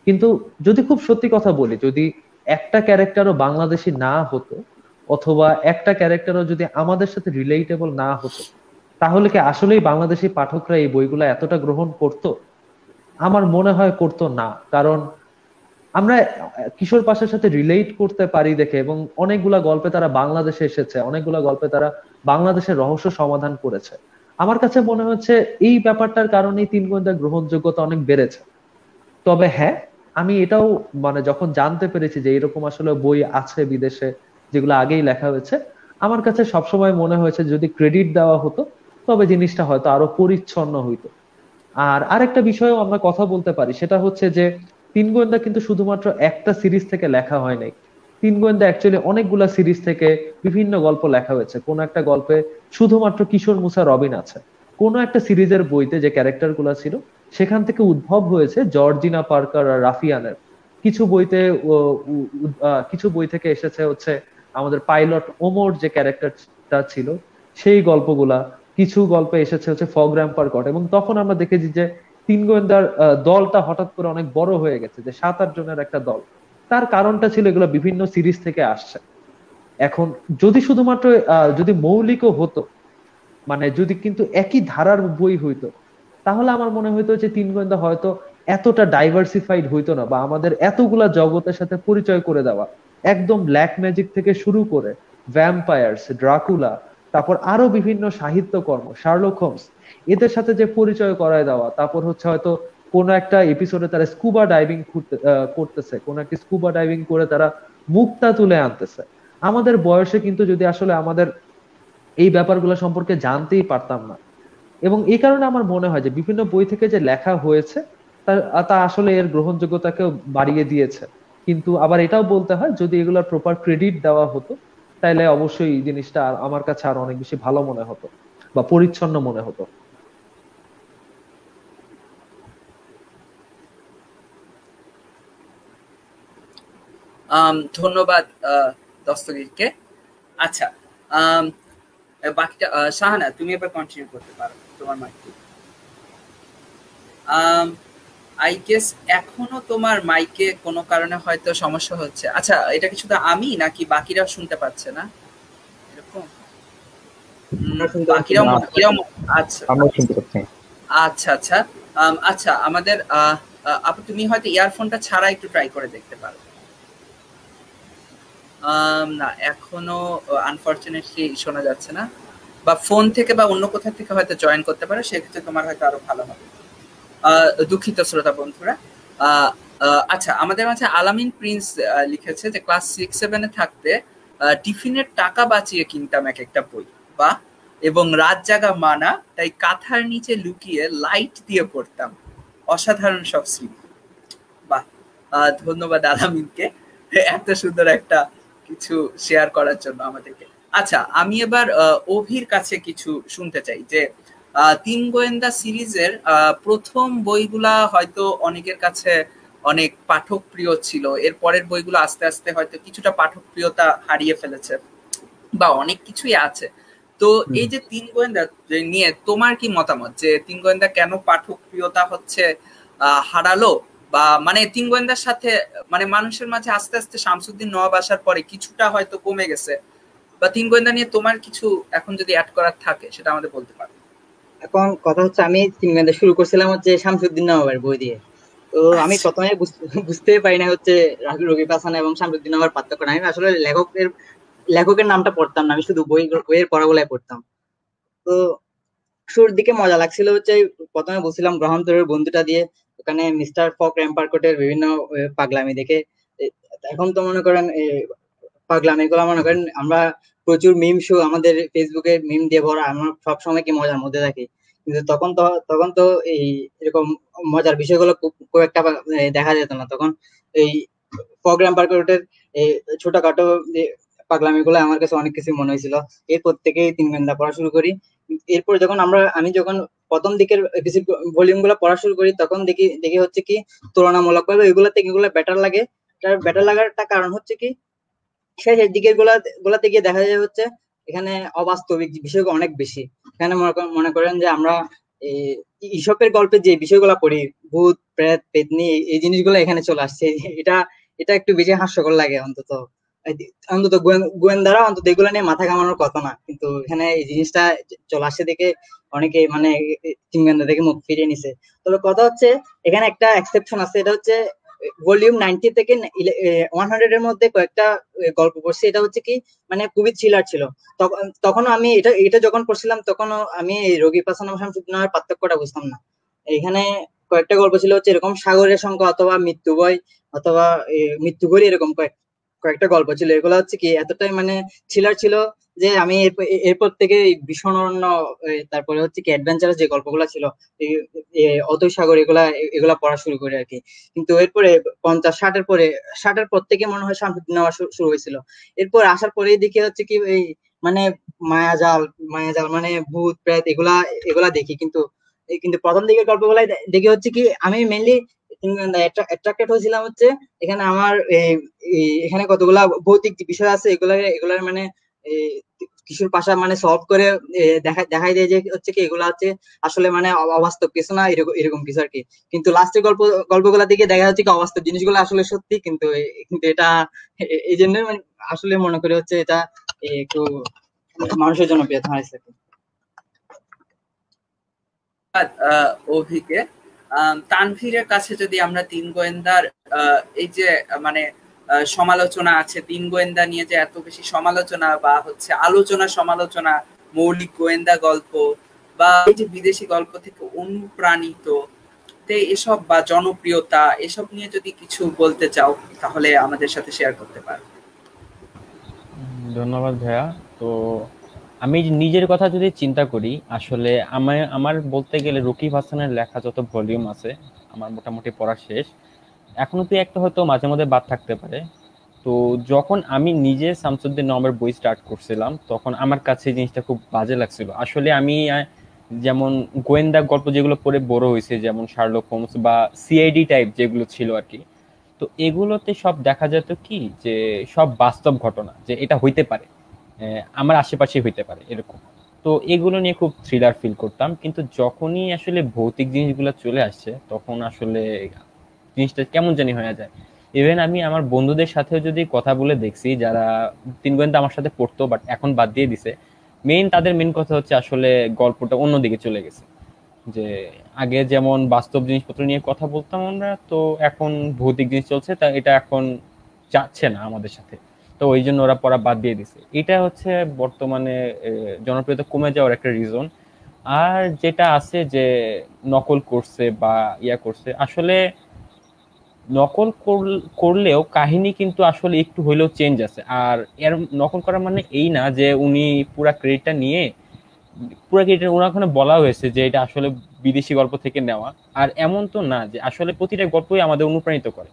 কিন্তু যদি খুব সত্যি কথা বলি, যদি একটা ক্যারেক্টারও বাংলাদেশি না হতো অথবা একটা ক্যারেক্টারও যদি আমাদের সাথে রিলেটেবল না হতো, তাহলে কি আসলেই বাংলাদেশি পাঠকরা এই বইগুলা এতটা গ্রহণ করতো? আমার মনে হয় করতো না। কারণ আমরা কিশোর পাশের সাথে রিলেট করতে পারি দেখে, এবং অনেকগুলা গল্পে তারা বাংলাদেশে এসেছে, অনেকগুলা গল্পে তারা বাংলাদেশের রহস্য সমাধান করেছে। আমার কাছে মনে হচ্ছে এই ব্যাপারটার কারণেই তিন গোয়েন্দার গ্রহণযোগ্যতা অনেক বেড়েছে। তবে হ্যাঁ, আমি এটাও মানে যখন জানতে পেরেছি যে এরকম আসলে বই আছে বিদেশে যেগুলো আগেই লেখা হয়েছে, আমার কাছে সবসময় মনে হয়েছে যদি ক্রেডিট দেওয়া হতো তবে জিনিসটা হয়তো আরো পরিচ্ছন্ন হইতো। আর আরেকটা বিষয়েও আমরা কথা বলতে পারি, সেটা হচ্ছে যে তিন গোয়েন্দা কিন্তু শুধুমাত্র একটা সিরিজ থেকে লেখা হয় নাই। তিন গোয়েন্দা অ্যাকচুয়ালি অনেকগুলা সিরিজ থেকে বিভিন্ন গল্প লেখা হয়েছে। কোন একটা গল্পে শুধুমাত্র কিশোর মুসা রবিন আছে, কোন একটা সিরিজের বইতে যে ক্যারেক্টার গুলা ছিল সেখান থেকে উদ্ভব হয়েছে জর্জিনা পার্কার আর রাফিয়ানের। কিছু বইতে কিছু বই থেকে এসেছে হচ্ছে আমাদের পাইলট ওমর যে ক্যারেক্টারটা ছিল সেই গল্পগুলা। কিছু গল্পে এসেছে হচ্ছে ফগ র্যাম্পার কট। এবং তখন আমরা দেখেছি যে তিন গোয়েন্দার দলটা হঠাৎ করে অনেক বড় হয়ে গেছে, যে 7-8 জনের একটা দল। তার কারণটা ছিল এগুলো বিভিন্ন সিরিজ থেকে আসছে। এখন যদি শুধুমাত্র যদি মৌলিকও হতো, মানে যদি কিন্তু একই ধারার বই হইতো, তাহলে আমার মনে হইতো যে তিন গোয়েন্দা হয়তো এতটা ডাইভার্সিফাইড হইতো না, বা আমাদের এতগুলা জগতের সাথে পরিচয় করে দেওয়া, একদম ব্ল্যাক ম্যাজিক থেকে শুরু করে ভ্যাম্পায়ার্স, ড্রাকুলা, তারপর আরো বিভিন্ন সাহিত্যকর্ম, শার্লক হোমস, এদের সাথে যে পরিচয় করায় দেওয়া, তারপর হচ্ছে হয়তো কোনো একটা এপিসোডে তারা স্কুবা ডাইভিং করতেছে, কোনো একটা স্কুবা ডাইভিং করে তারা মুক্তা তুলে আনতেছে। আমাদের বয়সে কিন্তু যদি আসলে আমাদের এই ব্যাপারগুলো সম্পর্কে জানতেই পারতাম না। এবং এই কারণে আমার মনে হয় যে বিভিন্ন বই থেকে যে লেখা হয়েছে তা তা আসলে এর গ্রহণযোগ্যতাকেও বাড়িয়ে দিয়েছে। কিন্তু আবার এটাও বলতে হয়, যদি এগুলোর প্রপার ক্রেডিট দেওয়া হতো তাহলে অবশ্যই এই জিনিসটা আমার কাছে আরো অনেক বেশি ভালো মনে হতো বা পরিচ্ছন্ন মনে হতো। ধন্যবাদ দস্তগীরকে। আচ্ছা, বাকিটা শাহানা তুমি এবার কন্টিনিউ করতে পারো, তোমার মাইকে। আই গেস এখনো তোমার মাইকে কোনো কারণে হয়তো সমস্যা হচ্ছে। আচ্ছা, এটা কি শুধু আমি নাকি বাকিরাও শুনতে পাচ্ছে না এরকম? বাকিরাও আচ্ছা আচ্ছা আচ্ছা আচ্ছা, আমাদের আপু তুমি হয়তো ইয়ারফোনটা ছাড়া একটু ট্রাই করে দেখতে পারো। না, এখনো আনফরচুনেটলি শোনা যাচ্ছে না, বা ফোন থেকে বা অন্য কোথা থেকে হয়তো জয়েন করতে পারো, সেক্ষেত্রে তোমার হয়তো আরো ভালো হবে। দুঃখিত শ্রোতা বন্ধুরা। আচ্ছা, আমাদের মাঝে আলামিন প্রিন্স লিখেছে যে ক্লাস 6-7 থাকতে টিফিনের টাকা বাঁচিয়ে কিনতাম এক একটা বই, বা এবং রাত জাগা মানা, তাই কাঁথার নিচে লুকিয়ে লাইট দিয়ে পড়তাম, অসাধারণ সব স্মৃতি। বাহ, ধন্যবাদ আলামিনকে এত সুন্দর একটা কিছু শেয়ার করার জন্য আমাদেরকে। আচ্ছা, আমি এবার অভির কাছে কিছু শুনতে চাই যে তিন গোয়েন্দা সিরিজের প্রথম বইগুলা হয়তো অনেকের কাছে অনেক পাঠক প্রিয় ছিল, এর পরের বইগুলো আস্তে আস্তে হয়তো কিছুটা পাঠক প্রিয়তা হারিয়ে ফেলেছে, বা অনেক কিছুই আছে। তো এই যে তিন গোয়েন্দা নিয়ে তোমার কি মতামত, যে তিন গোয়েন্দা কেন পাঠক প্রিয়তা হচ্ছে হারালো, বা মানে তিন গোয়েন্দার সাথে মানে মানুষের মাঝে আস্তে আস্তে শামসুদ্দিন নওয়াব আসার পরে কিছুটা হয়তো কমে গেছে, বা তিন গোয়েন্দা নিয়ে তোমার কিছু এখন যদি অ্যাড করার থাকে সেটা আমাদের বলতে পারো। এখন কথা হচ্ছে, আমি তিন গোয়েন্দা শুরু করছিলাম হচ্ছে শামসুদ্দিন নওয়াবের বই দিয়ে। তো আমি প্রথমে বুঝতেই পারি না হচ্ছে রকিব হাসান এবং শামসুদ্দিন নওয়াবের পার্থক্য। আমি আসলে লেখকের নামটা পড়তাম না, আমি শুধু বইয়ের পড়াগুলাই পড়তাম। তো শুরুর দিকে মজা লাগছিল হচ্ছে, প্রথমে বলছিলাম গ্রহান্তরের বন্ধুটা দিয়ে, ওখানে মিস্টার ফক র্যাম্পারকোটের বিভিন্ন পাগলামি দেখে। এখন তো মনে করেন পাগলামি গুলো মনে করেন আমরা প্রচুর মিম শো আমাদের ফেসবুকে মিম দিয়ে ভরা, আমরা সবসময় কি মজার মধ্যে থাকি। কিন্তু তখন তো এই এরকম মজার বিষয়গুলো খুব একটা দেখা যেত না। তখন এই ফক র্যাম্পারকোটের এই ছোটখাটো পাগলামি গুলো আমার কাছে অনেক কিছু মনে হয়েছিল। এরপর থেকেই তিন গোয়েন্দা পড়া শুরু করি। এরপর যখন আমি যখন প্রথম দিকের এপিসোড ভলিউম গুলো পড়া শুরু করি, তখন দেখি হচ্ছে কি তুলনামূলক ভাবে এগুলো থেকে এগুলো বেটার লাগে। বেটার লাগার একটা কারণ হচ্ছে কি, শেষের দিকের গুলাতে গিয়ে দেখা যায় হচ্ছে এখানে অবাস্তবিক বিষয়গুলো অনেক বেশি। এখানে মনে করেন যে আমরা ইসপের গল্পে যে বিষয়গুলো পড়ি, ভূত প্রেত পেতনি, এই জিনিসগুলো এখানে চলে আসছে। এটা একটু বেশি হাস্যকর লাগে। অন্তত গোয়েন্দারা অন্তত এগুলো নিয়ে মাথা ঘামানোর কথা না, কিন্তু এখানে এই জিনিসটা চলে আসছে দেখে অনেকে মানে তিন গোয়েন্দা থেকে মুখ ফিরিয়ে নিছে। তবে কথা হচ্ছে এখানে একটা এক্সেপশন আছে, এটা হচ্ছে ভলিউম 90 থেকে 100 এর মধ্যে কয়েকটা গল্প পড়ছি। এটা হচ্ছে কি মানে খুবই থ্রিলার ছিল। তখন আমি এটা যখন পড়ছিলাম, তখনও আমি রকিব হাসান এবং শামসুদ্দিন নওয়াবের পার্থক্যটা বুঝতাম না। এখানে কয়েকটা গল্প ছিল হচ্ছে এরকম সাগরের সংখ্যা অথবা মৃত্যু বই অথবা মৃত্যু বই, এরকম কয়েকটা গল্প ছিল। এগুলো হচ্ছে কি এতটাই মানে থ্রিলার ছিল যে আমি এরপর থেকে ভীষণ অরণ্য, তারপরে হচ্ছে কি অ্যাডভেঞ্চারাস যে গল্পগুলো ছিল, অতই সাগর, এগুলা পড়া শুরু করি আর কি। কিন্তু এরপরে 50-60-এর পর থেকে মনে হয় শামসুদ্দিন নওয়াব শুরু হয়েছিল। এরপর আসার পরেই দেখি হচ্ছে কি এই মানে মায়াজাল মানে ভূত প্রেত এগুলা দেখি। কিন্তু প্রথম দিকের গল্পগুলাই দেখি হচ্ছে কি আমি মেইনলি অ্যাট্রাক্টেড হয়েছিলাম হচ্ছে এখানে আমার এখানে কতগুলা ভৌতিক বিষয় আছে, এগুলার মানে কিছুর পাশা মানে সলভ করে দেখাই দেয় যে হচ্ছে কি এগুলা হচ্ছে আসলে মানে অবাস্তব কিছু না, এরকম কিছু আর কি। কিন্তু লাস্টের গল্পগুলা দিকে দেখা যাচ্ছে কি অবাস্তব জিনিসগুলো আসলে সত্যি। কিন্তু এটা এই জন্য আসলে মনে করি হচ্ছে এটা একটু মানুষের জন্য প্রিয়তা হয়েছে। অভিকে। তানভীরের কাছে যদি আমরা তিন গোয়েন্দার এই যে মানে সমালোচনা আছে, তিন গোয়েন্দা নিয়ে যে এত বেশি সমালোচনা বা হচ্ছে আলোচনা সমালোচনা, মৌলিক গোয়েন্দা গল্প বা এই যে বিদেশি গল্প থেকে অনুপ্রাণিত এসব বা জনপ্রিয়তা এসব নিয়ে যদি কিছু বলতে চাও তাহলে আমাদের সাথে শেয়ার করতে পারো। ধন্যবাদ ভাইয়া। তো আমি নিজের কথা যদি চিন্তা করি, আসলে আমার বলতে গেলে রকিব হাসানের লেখা যত ভলিউম আছে আমার মোটামুটি পড়া শেষ। এখনো তো একটা হয়তো মাঝে মধ্যে বাদ থাকতে পারে। তো যখন আমি নিজে শামসুদ্দিন নওয়াবের বই স্টার্ট করছিলাম তখন আমার কাছে জিনিসটা খুব বাজে লাগছিল। আসলে আমি যেমন গোয়েন্দা গল্প যেগুলো পড়ে বড় হয়েছে, যেমন শার্লক হোমস বা সিআইডি টাইপ যেগুলো ছিল আর কি, তো এগুলোতে সব দেখা যেত কি যে সব বাস্তব ঘটনা, যে এটা হইতে পারে, আমার আশেপাশে হইতে পারে এরকম। তো এগুলো নিয়ে খুব থ্রিলার ফিল করতাম। কিন্তু যখনই আসলে ভৌতিক জিনিসগুলো চলে আসছে তখন আসলে জিনিসটা কেমন জানি হয়ে যায়। ইভেন আমি আমার বন্ধুদের সাথেও যদি কথা বলে দেখছি যারা তিন গোয়েন্দা আমার সাথে পড়তো বাট এখন বাদ দিয়ে দিছে, তাদের মেইন কথা হচ্ছে আসলে গল্পটা অন্যদিকে চলে গেছে। যে আগে যেমন বাস্তব জিনিসপত্র নিয়ে কথা বলতাম আমরা, তো এখন ভৌতিক জিনিস চলছে, তা এটা এখন যাচ্ছে না আমাদের সাথে, তো ওই জন্য ওরা পড়া বাদ দিয়ে দিছে। এটা হচ্ছে বর্তমানে জনপ্রিয়তা কমে যাওয়ার একটা রিজন। আর যেটা আছে যে নকল করছে বা করছে, আসলে নকল করলেও কাহিনী কিন্তু আসলে একটু হইলেও চেঞ্জ আছে। আর এর নকল করা মানে এই না যে উনি পুরা ক্রেডিটটা নিয়ে, পুরা ক্রেডিট ওনার ওখানে বলা হয়েছে যে এটা আসলে বিদেশি গল্প থেকে নেওয়া, আর এমন তো না যে আসলে প্রতিটা গল্পই আমাদের অনুপ্রাণিত করে।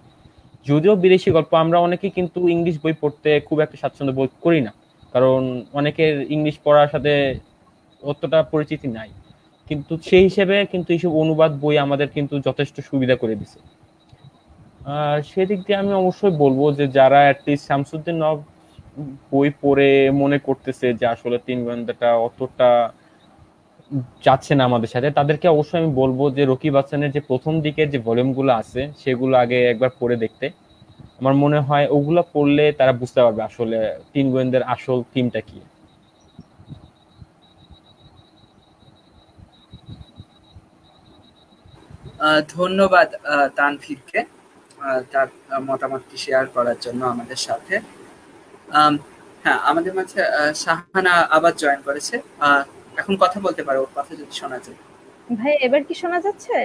যদিও বিদেশি গল্প আমরা অনেকে কিন্তু ইংলিশ বই পড়তে খুব একটা স্বাচ্ছন্দ্য বোধ করি না, কারণ অনেকের ইংলিশ পড়ার সাথে অতটা পরিচিতি নাই, কিন্তু সেই হিসেবে কিন্তু এইসব অনুবাদ বই আমাদের কিন্তু যথেষ্ট সুবিধা করে দিছে। আর সেদিক দিয়ে আমি অবশ্যই বলবো যে যারা অ্যাটলিস্ট শামসুদ্দিন নওয়াব বই পড়ে মনে করতেছে যে আসলে তিন গোয়েন্দাটা অতটা যাচ্ছে না আমাদের সাথে, তাদেরকে অবশ্যই আমি বলবো যে রকিব হাসানের যে প্রথম দিকের যে ভলিউমগুলো আছে সেগুলো আগে একবার পড়ে দেখতে। আমার মনে হয় ওগুলো পড়লে তারা বুঝতে পারবে আসলে তিন গোয়েন্দার আসল থিমটা কি। ধন্যবাদ তানভীরকে তার মতামতটি শেয়ার করার জন্য আমাদের সাথে। হ্যাঁ, আমাদের মাঝে শাহানা আবার জয়েন করেছে, এখন কথা বলতে পারো, কথা যদি শোনা যায়। ভাই এবার কি শোনা যাচ্ছে?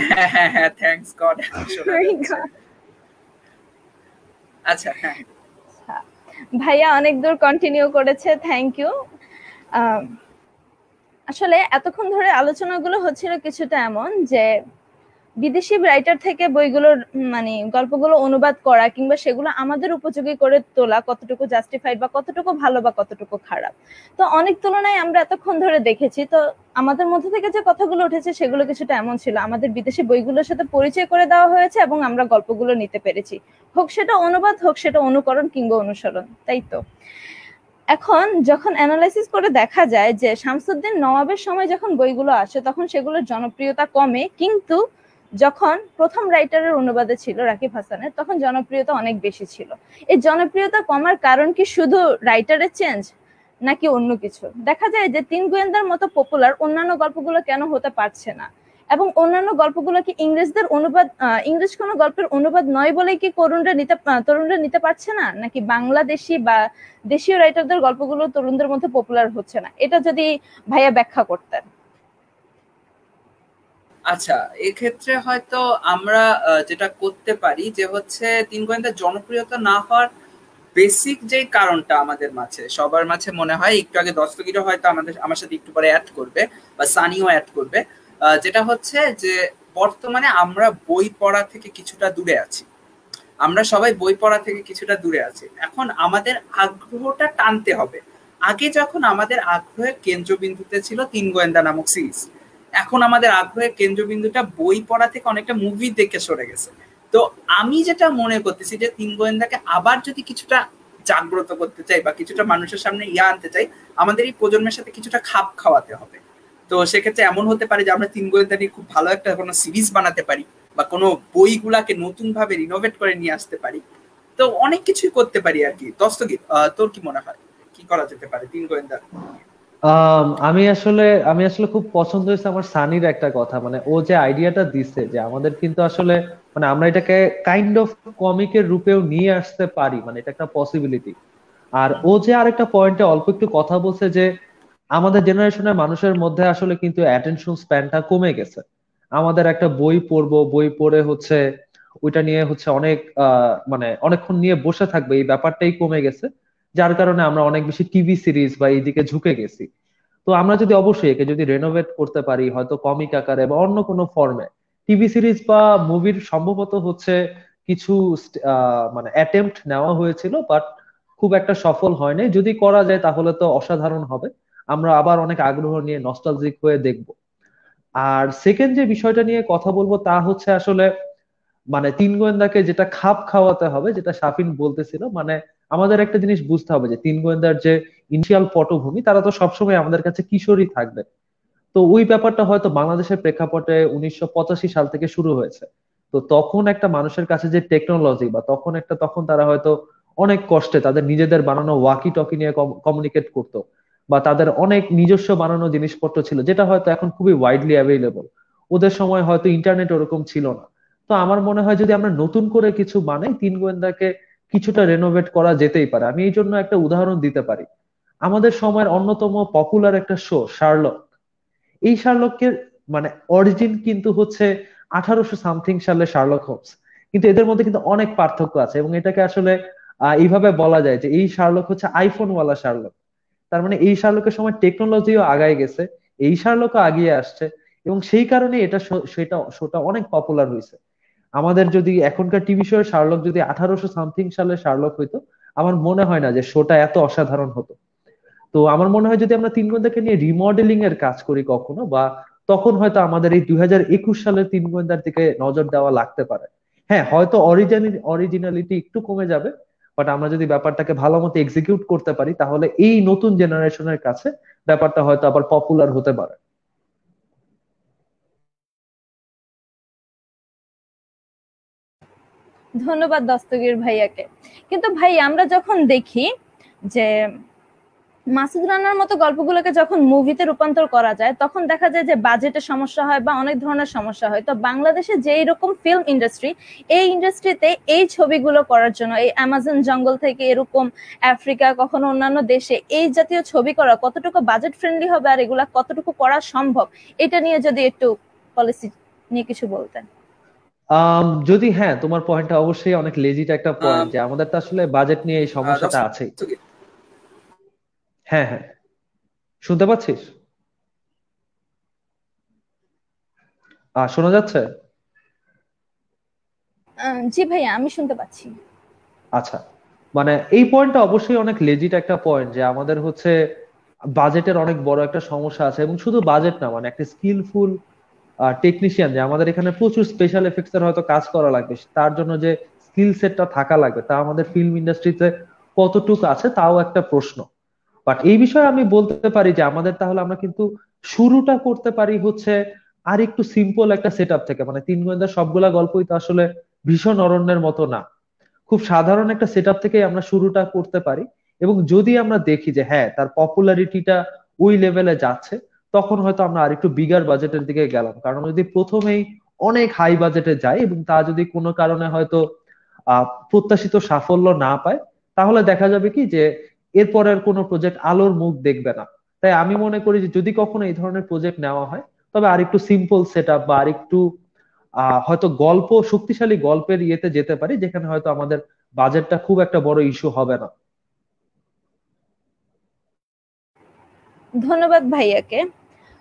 হ্যাঁ হ্যাঁ হ্যাঁ, থ্যাঙ্কস গড শোনা যাচ্ছে। আচ্ছা হ্যাঁ ভাইয়া অনেক দূর কন্টিনিউ করেছে, থ্যাংক ইউ। আসলে এতক্ষণ ধরে আলোচনাগুলো হচ্ছিল কিছুটা এমন যে বিদেশি রাইটার থেকে বইগুলোর মানে গল্পগুলো অনুবাদ করা কিংবা সেগুলো আমাদের উপযোগী করে তোলা কতটুকু জাস্টিফাইড বা কতটুকু ভালো বা কতটুকু খারাপ। তো অনেক তুলনায় আমরা এতক্ষণ ধরে দেখেছি, তো আমাদের মধ্যে থেকে যে কথাগুলো উঠেছে সেগুলো কিছুটা এমন ছিল, আমাদের বিদেশি বইগুলোর সাথে পরিচয় করে দেওয়া হয়েছে এবং আমরা গল্পগুলো নিতে পেরেছি, হোক সেটা অনুবাদ হোক সেটা অনুকরণ কিংবা অনুসরণ, তাই তো। এখন যখন অ্যানালাইসিস করে দেখা যায় যে শামসুদ্দিন নওয়াবের সময় যখন বইগুলো আসে তখন সেগুলোর জনপ্রিয়তা কমে, কিন্তু যখন প্রথম রাইটারের অনুবাদে ছিল রাকিব হাসানের তখন জনপ্রিয়তা অনেক বেশি ছিল। এই জনপ্রিয়তা কমার কারণ কি শুধু রাইটারের চেঞ্জ নাকি অন্য কিছু? দেখা যায় যে তিন গোয়েন্দার মতো পপুলার অন্যান্য গল্পগুলো কেন হতে পারছে না, এবং অন্যান্য গল্পগুলো কি ইংরেজদের অনুবাদ, ইংলিশ কোনো গল্পের অনুবাদ নয় বলেই কি তরুণরা নিতে পারছে না, নাকি বাংলাদেশি বা দেশীয় রাইটারদের গল্পগুলো তরুণদের মধ্যে পপুলার হচ্ছে না? এটা যদি ভাইয়া ব্যাখ্যা করতেন। আচ্ছা, এক্ষেত্রে হয়তো আমরা যেটা করতে পারি যে হচ্ছে তিন গোয়েন্দার জনপ্রিয়তা না হওয়ার বেসিক যে কারণটা আমাদের মাঝে সবার মাঝে মনে হয়, একটু আগে দস্তগীরও হয়তো আমার সাথে একটু পরে অ্যাড করবে বা সানিও অ্যাড করবে, যেটা হচ্ছে যে বর্তমানে আমরা বই পড়া থেকে কিছুটা দূরে আছি, আমরা সবাই বই পড়া থেকে কিছুটা দূরে আছি। এখন আমাদের আগ্রহটা টানতে হবে। আগে যখন আমাদের আগ্রহের কেন্দ্রবিন্দুতে ছিল তিন গোয়েন্দা নামক সিরিজ, এখন আমাদের আগ্রহের কেন্দ্রবিন্দুটা বই পড়া থেকে অনেকটা মুভি দেখে সরে গেছে। তো আমি যেটা মনে করতেছি যে তিন গোয়েন্দাকে আবার যদি কিছুটা জাগ্রত করতে চাই বা কিছুটা মানুষের সামনে আনতে চাই, আমাদের এই প্রজন্মের সাথে কিছুটা খাপ খাওয়াতে হবে। তো সেক্ষেত্রে এমন হতে পারে যে আমরা তিন গোয়েন্দা নিয়ে খুব ভালো একটা কোনো সিরিজ বানাতে পারি বা কোনো বইগুলাকে নতুন ভাবে রিনোভেট করে নিয়ে আসতে পারি। তো অনেক কিছুই করতে পারি আর কি। দস্তগীর, তোর কি মনে হয় কি করা যেতে পারে তিন গোয়েন্দা? আমি আসলে খুব পছন্দ হয়েছে আমার সানির একটা কথা, মানে ও যে আইডিয়াটা দিচ্ছে যে আমাদের কিন্তু আসলে মানে আমরা এটাকে কাইন্ড অফ কমিকের রূপেও নিয়ে আসতে পারি, মানে এটা একটা পসিবিলিটি। আর ও যে আরেকটা পয়েন্টে অল্প একটু কথা বলছে যে আমাদের জেনারেশনের মানুষের মধ্যে আসলে কিন্তু অ্যাটেনশন স্প্যানটা কমে গেছে। আমাদের একটা বই পড়বো, বই পড়ে হচ্ছে ওইটা নিয়ে হচ্ছে অনেক মানে অনেকক্ষণ নিয়ে বসে থাকবে, এই ব্যাপারটাই কমে গেছে। যার কারণে আমরা অনেক বেশি টিভি সিরিজ বা এইদিকে ঝুঁকে গেছি। তো আমরা যদি অবশ্যই একে যদি রেনোভেট করতে পারি হয়তো কমিক আকারে বা অন্য কোনো ফর্মে, টিভি সিরিজ বা মুভির সম্ভবত হচ্ছে কিছু মানে অ্যাটেম্পট নেওয়া হয়েছিল, বাট খুব একটা সফল হয়নি। যদি করা যায় তাহলে তো অসাধারণ হবে, আমরা আবার অনেক আগ্রহ নিয়ে নস্টালজিক হয়ে দেখব। আর সেকেন্ড যে বিষয়টা নিয়ে কথা বলবো তা হচ্ছে আসলে মানে তিন গোয়েন্দাকে যেটা খাপ খাওয়াতে হবে, যেটা শাফিন বলতেছিল, মানে আমাদের একটা জিনিস বুঝতে হবে যে তিন গোয়েন্দার যে ইনিশিয়াল পটভূমি, তারা তো সবসময় আমাদের কাছে কিশোরী থাকবে। তো ওই ব্যাপারটা হয়তো বাংলাদেশের প্রেক্ষাপটে 1985 সাল থেকে শুরু হয়েছে। তো তখন একটা মানুষের কাছে যে টেকনোলজি বা তখন তারা হয়তো অনেক কষ্টে তাদের নিজেদের বানানো ওয়াকি টকি নিয়ে কমিউনিকেট করতো, বা তাদের অনেক নিজস্ব বানানো জিনিসপত্র ছিল যেটা হয়তো এখন খুবই ওয়াইডলি অ্যাভেলেবল। ওদের সময় হয়তো ইন্টারনেট ওরকম ছিল না। তো আমার মনে হয় যদি আমরা নতুন করে কিছু বানাই, তিন গোয়েন্দাকে কিছুটা রেনোভেট করা যেতেই পারে। আমি এই জন্য একটা উদাহরণ দিতে পারি। আমাদের সময়ের অন্যতম পপুলার একটা শো শার্লক, এই শার্লকের মানে অরিজিন কিন্তু হচ্ছে 1800 সামথিং সালে শার্লক হোমস। কিন্তু এদের মধ্যে কিন্তু অনেক পার্থক্য আছে, এবং এটাকে আসলে এইভাবে বলা যায় যে এই শার্লক হচ্ছে আইফোন ওয়ালা শার্লক। তার মানে এই শার্লকের সময় টেকনোলজিও আগায় গেছে, এই শার্লকও আগিয়ে আসছে, এবং সেই কারণে সেটা শোটা অনেক পপুলার হয়েছে। আমাদের যদি এখনকার টিভি শো এর শার্লক যদি 1800 সামথিং সালে শার্লক হইতো, আমার মনে হয় না যে শোটা এত অসাধারণ হতো। তো আমার মনে হয় যদি আমরা তিন গোয়েন্দাকে নিয়ে রিমডেলিং এর কাজ করি কখনো, বা তখন হয়তো আমাদের এই 2021 সালের তিন গোয়েন্দার দিকে নজর দেওয়া লাগতে পারে। হ্যাঁ, হয়তো অরিজিনালিটি একটু কমে যাবে, বাট আমরা যদি ব্যাপারটাকে ভালো মতো এক্সিকিউট করতে পারি তাহলে এই নতুন জেনারেশনের কাছে ব্যাপারটা হয়তো আবার পপুলার হতে পারে। ধন্যবাদ দস্তগীর ভাইয়াকে। কিন্তু ভাই আমরা যখন দেখি যে মাসুদ রানার মতো গল্পগুলোকে যখন মুভিতে রূপান্তর করা যায় তখন দেখা যায় যে বাজেটের সমস্যা হয় বা অনেক ধরনের সমস্যা হয়। তো বাংলাদেশে যে এরকম ফিল্ম ইন্ডাস্ট্রি, এই ইন্ডাস্ট্রিতে এই ছবিগুলো করার জন্য এই অ্যামাজন জঙ্গল থেকে এরকম আফ্রিকা কখনো অন্যান্য দেশে এই জাতীয় ছবি করা কতটুকু বাজেট ফ্রেন্ডলি হবে আর এগুলা কতটুকু করা সম্ভব, এটা নিয়ে যদি একটু পলিসি নিয়ে কিছু বলতেন। যদি হ্যাঁ, তোমার পয়েন্টটা অবশ্যই অনেক লেজিট একটা পয়েন্ট যে আমাদের তো আসলে বাজেট নিয়ে এই সমস্যাটা আছে। হ্যাঁ হ্যাঁ, শুনতে পাচ্ছিস? শোনা যাচ্ছে? জি ভাইয়া, আমি শুনতে পাচ্ছি। আচ্ছা, মানে এই পয়েন্টটা অবশ্যই অনেক লেজিট একটা পয়েন্ট যে আমাদের হচ্ছে বাজেটের অনেক বড় একটা সমস্যা আছে, এবং শুধু বাজেট না, মানে একটা স্কিলফুল টেকনিশিয়ান, যে আমাদের এখানে প্রচুর স্পেশাল এফেক্টস এর হয়তো কাজ করা লাগবে, তার জন্য যে স্কিল সেটটা থাকা লাগবে তা আমাদের ফিল্ম ইন্ডাস্ট্রিতে কতটুকু আছে তাও একটা প্রশ্ন। বাট এই বিষয়ে আমি বলতে পারি যে আমাদের তাহলে আমরা কিন্তু শুরুটা করতে পারি হচ্ছে আর একটু সিম্পল একটা সেট আপ থেকে। মানে তিন গোয়েন্দার সবগুলা গল্পই তো আসলে ভীষণ অরণ্যের মতো না, খুব সাধারণ একটা সেট আপ থেকে আমরা শুরুটা করতে পারি। এবং যদি আমরা দেখি যে হ্যাঁ তার পপুলারিটিটা ওই লেভেলে যাচ্ছে, তখন হয়তো আমরা আরেকটু বিগার বাজেটের দিকে গেলাম। কারণ যদি প্রথমেই অনেক হাই বাজেটে যায় এবং তা যদি কোনো কারণে হয়তো প্রত্যাশিত সাফল্য না পায়, তাহলে দেখা যাবে কি যে এরপরের কোনো প্রজেক্ট আলোর মুখ দেখবে না। তাই আমি মনে করি যে যদি কখনো এই ধরনের প্রজেক্ট নেওয়া হয়, তবে আরেকটু সিম্পল সেট আপ বা আরেকটু হয়তো শক্তিশালী গল্পের ইয়েতে যেতে পারি, যেখানে হয়তো আমাদের বাজেটটা খুব একটা বড় ইস্যু হবে না। ধন্যবাদ ভাইয়াকে।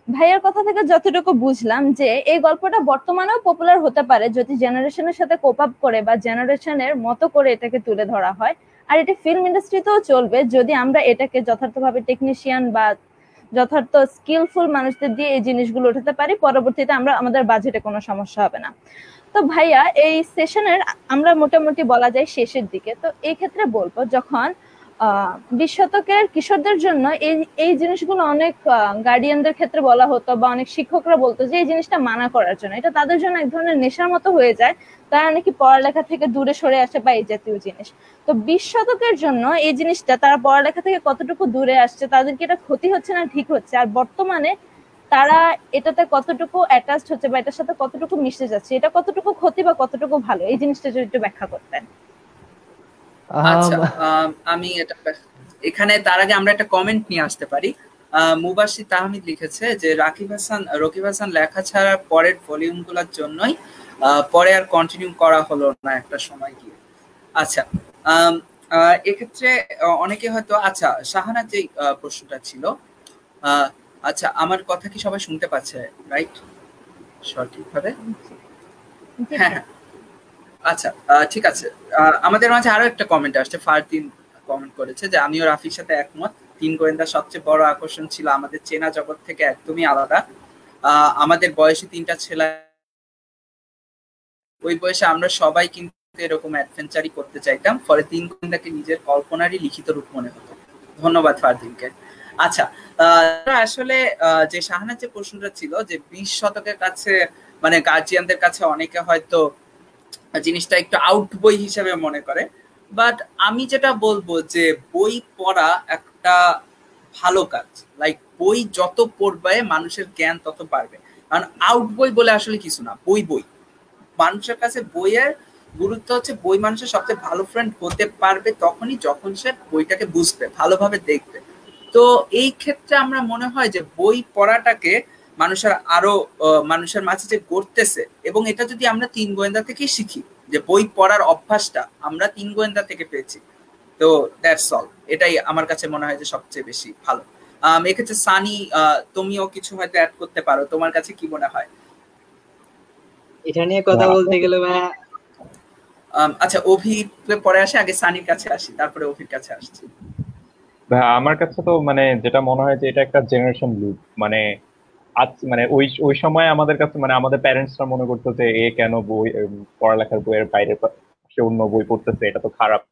ভাইয়ার কথা থেকে যতটুকু বুঝলাম যে এই গল্পটা বর্তমানেও পপুলার হতে পারে যদি জেনারেশনের সাথে কোপ আপ করে বা জেনারেশনের মতো করে এটাকে তুলে ধরা হয়। আর এটা ফিল্ম ইন্ডাস্ট্রিতেও চলবে যদি আমরা এটাকে যথার্থভাবে টেকনিশিয়ান বা যথার্থ স্কিলফুল মানুষদের দিয়ে এই জিনিসগুলো উঠাতে পারি। পরবর্তীতে আমরা আমাদের বাজেটে কোনো সমস্যা হবে না। তো ভাইয়া এই সেশনের আমরা মোটামুটি বলা যায় শেষের দিকে। তো এই ক্ষেত্রে বলবো যখন 20 শতকের কিশোরদের জন্য এই জিনিসগুলো অনেক গার্ডিয়ানদের ক্ষেত্রে বলা হতো বা অনেক শিক্ষকরা বলতো যে এই জিনিসটা মানা করার জন্য, এটা তাদের জন্য এক ধরনের নেশার মতো হয়ে যায়, তারা নাকি পড়ালেখা থেকে দূরে সরে আসে বা এই জাতীয় জিনিস। তো 20 শতকের জন্য এই জিনিসটা, তারা পড়ালেখা থেকে কতটুকু দূরে আসছে, তাদের কি এটা ক্ষতি হচ্ছে না ঠিক হচ্ছে, আর বর্তমানে তারা এটাতে কতটুকু অ্যাটাচড হচ্ছে বা এটার সাথে কতটুকু মিশে যাচ্ছে, এটা কতটুকু ক্ষতি বা কতটুকু ভালো, এই জিনিসটা যদি একটু ব্যাখ্যা করতেন। আচ্ছা, আমি এটা এখানে তার আগে আমরা একটা কমেন্ট নিয়ে আসতে পারি। মুবাশির তাহমিদ লিখেছে যে রকিব হাসান লেখা ছাড়া পরের ভলিউম গুলোর জন্যই পরে আর কন্টিনিউ করা হলো না একটা সময় গিয়ে। আচ্ছা, এক্ষেত্রে অনেকে হয়তো, আচ্ছা শাহানার যে প্রশ্নটা ছিল, আচ্ছা আমার কথা কি সবাই শুনতে পাচ্ছে রাইট সঠিকভাবে? হ্যাঁ, আচ্ছা ঠিক আছে। আমাদের মাঝে আরো একটা কমেন্ট আসছে, ফারদিন কমেন্ট করেছে যে আমিও রাফির সাথে একমত, 3 গোয়েন্দা সবচেয়ে বড় আকর্ষণ ছিল আমাদের চেনা জগৎ থেকে একদমই আলাদা। আমাদের বয়সী 3টা ছেলে, ওই বয়সে আমরা সবাই কিন্তু এরকম অ্যাডভেঞ্চারই করতে চাইতাম, ফলে 3 গোয়েন্দাকে নিজের কল্পনারই লিখিত রূপ মনে হতো। ধন্যবাদ ফারদিনকে। আচ্ছা, আসলে যে শাহানার যে প্রশ্নটা ছিল যে 20 শতকের কাছে মানে গার্জিয়ানদের কাছে অনেকে হয়তো জিনিসটা একটু আউট বই হিসেবে মনে করে, বাট আমি যেটা বলবো যে বই পড়া একটা ভালো কাজ। লাইক বই যত পড়বে মানুষের জ্ঞান তত বাড়বে, কারণ আউট বই বলে আসলে কিছু না, বই মানুষের কাছে বইয়ের গুরুত্ব হচ্ছে, বই মানুষের সবচেয়ে ভালো ফ্রেন্ড হতে পারবে তখনই যখন সে বইটাকে বুঝবে, ভালোভাবে দেখবে। তো এই ক্ষেত্রে আমরা মনে হয় যে বই পড়াটাকে মানুষের মাঝে যে গড়তেছে, এবং এটা যদি আমরা 3 গোয়েন্দা থেকে শিখি, যে বই পড়ার অভ্যাসটা আমরা 3 গোয়েন্দা থেকে পেয়েছি, তো দ্যাটস অল। এটাই আমার কাছে মনে হয় যে সবচেয়ে বেশি ভালো। এক্ষেত্রে সানি, তুমিও কিছু হয়তো অ্যাড করতে পারো, তোমার কাছে কি মনে হয় এটা নিয়ে কথা বলতে গেলে? আচ্ছা, অভি পরে আসে, আগে সানির কাছে আসি, তারপরে অভির কাছে আসছি। আমার কাছে তো মানে যেটা মনে হয় যে এটা একটা জেনারেশন লুপ। মানে মানে ওই সময় আমাদের কাছে মানে আমাদের প্যারেন্টসরা মনে করতো যে এ কেন বই পড়ালেখার বইয়ের বাইরে সে অন্য বই পড়তেছে, এটা তো খারাপ।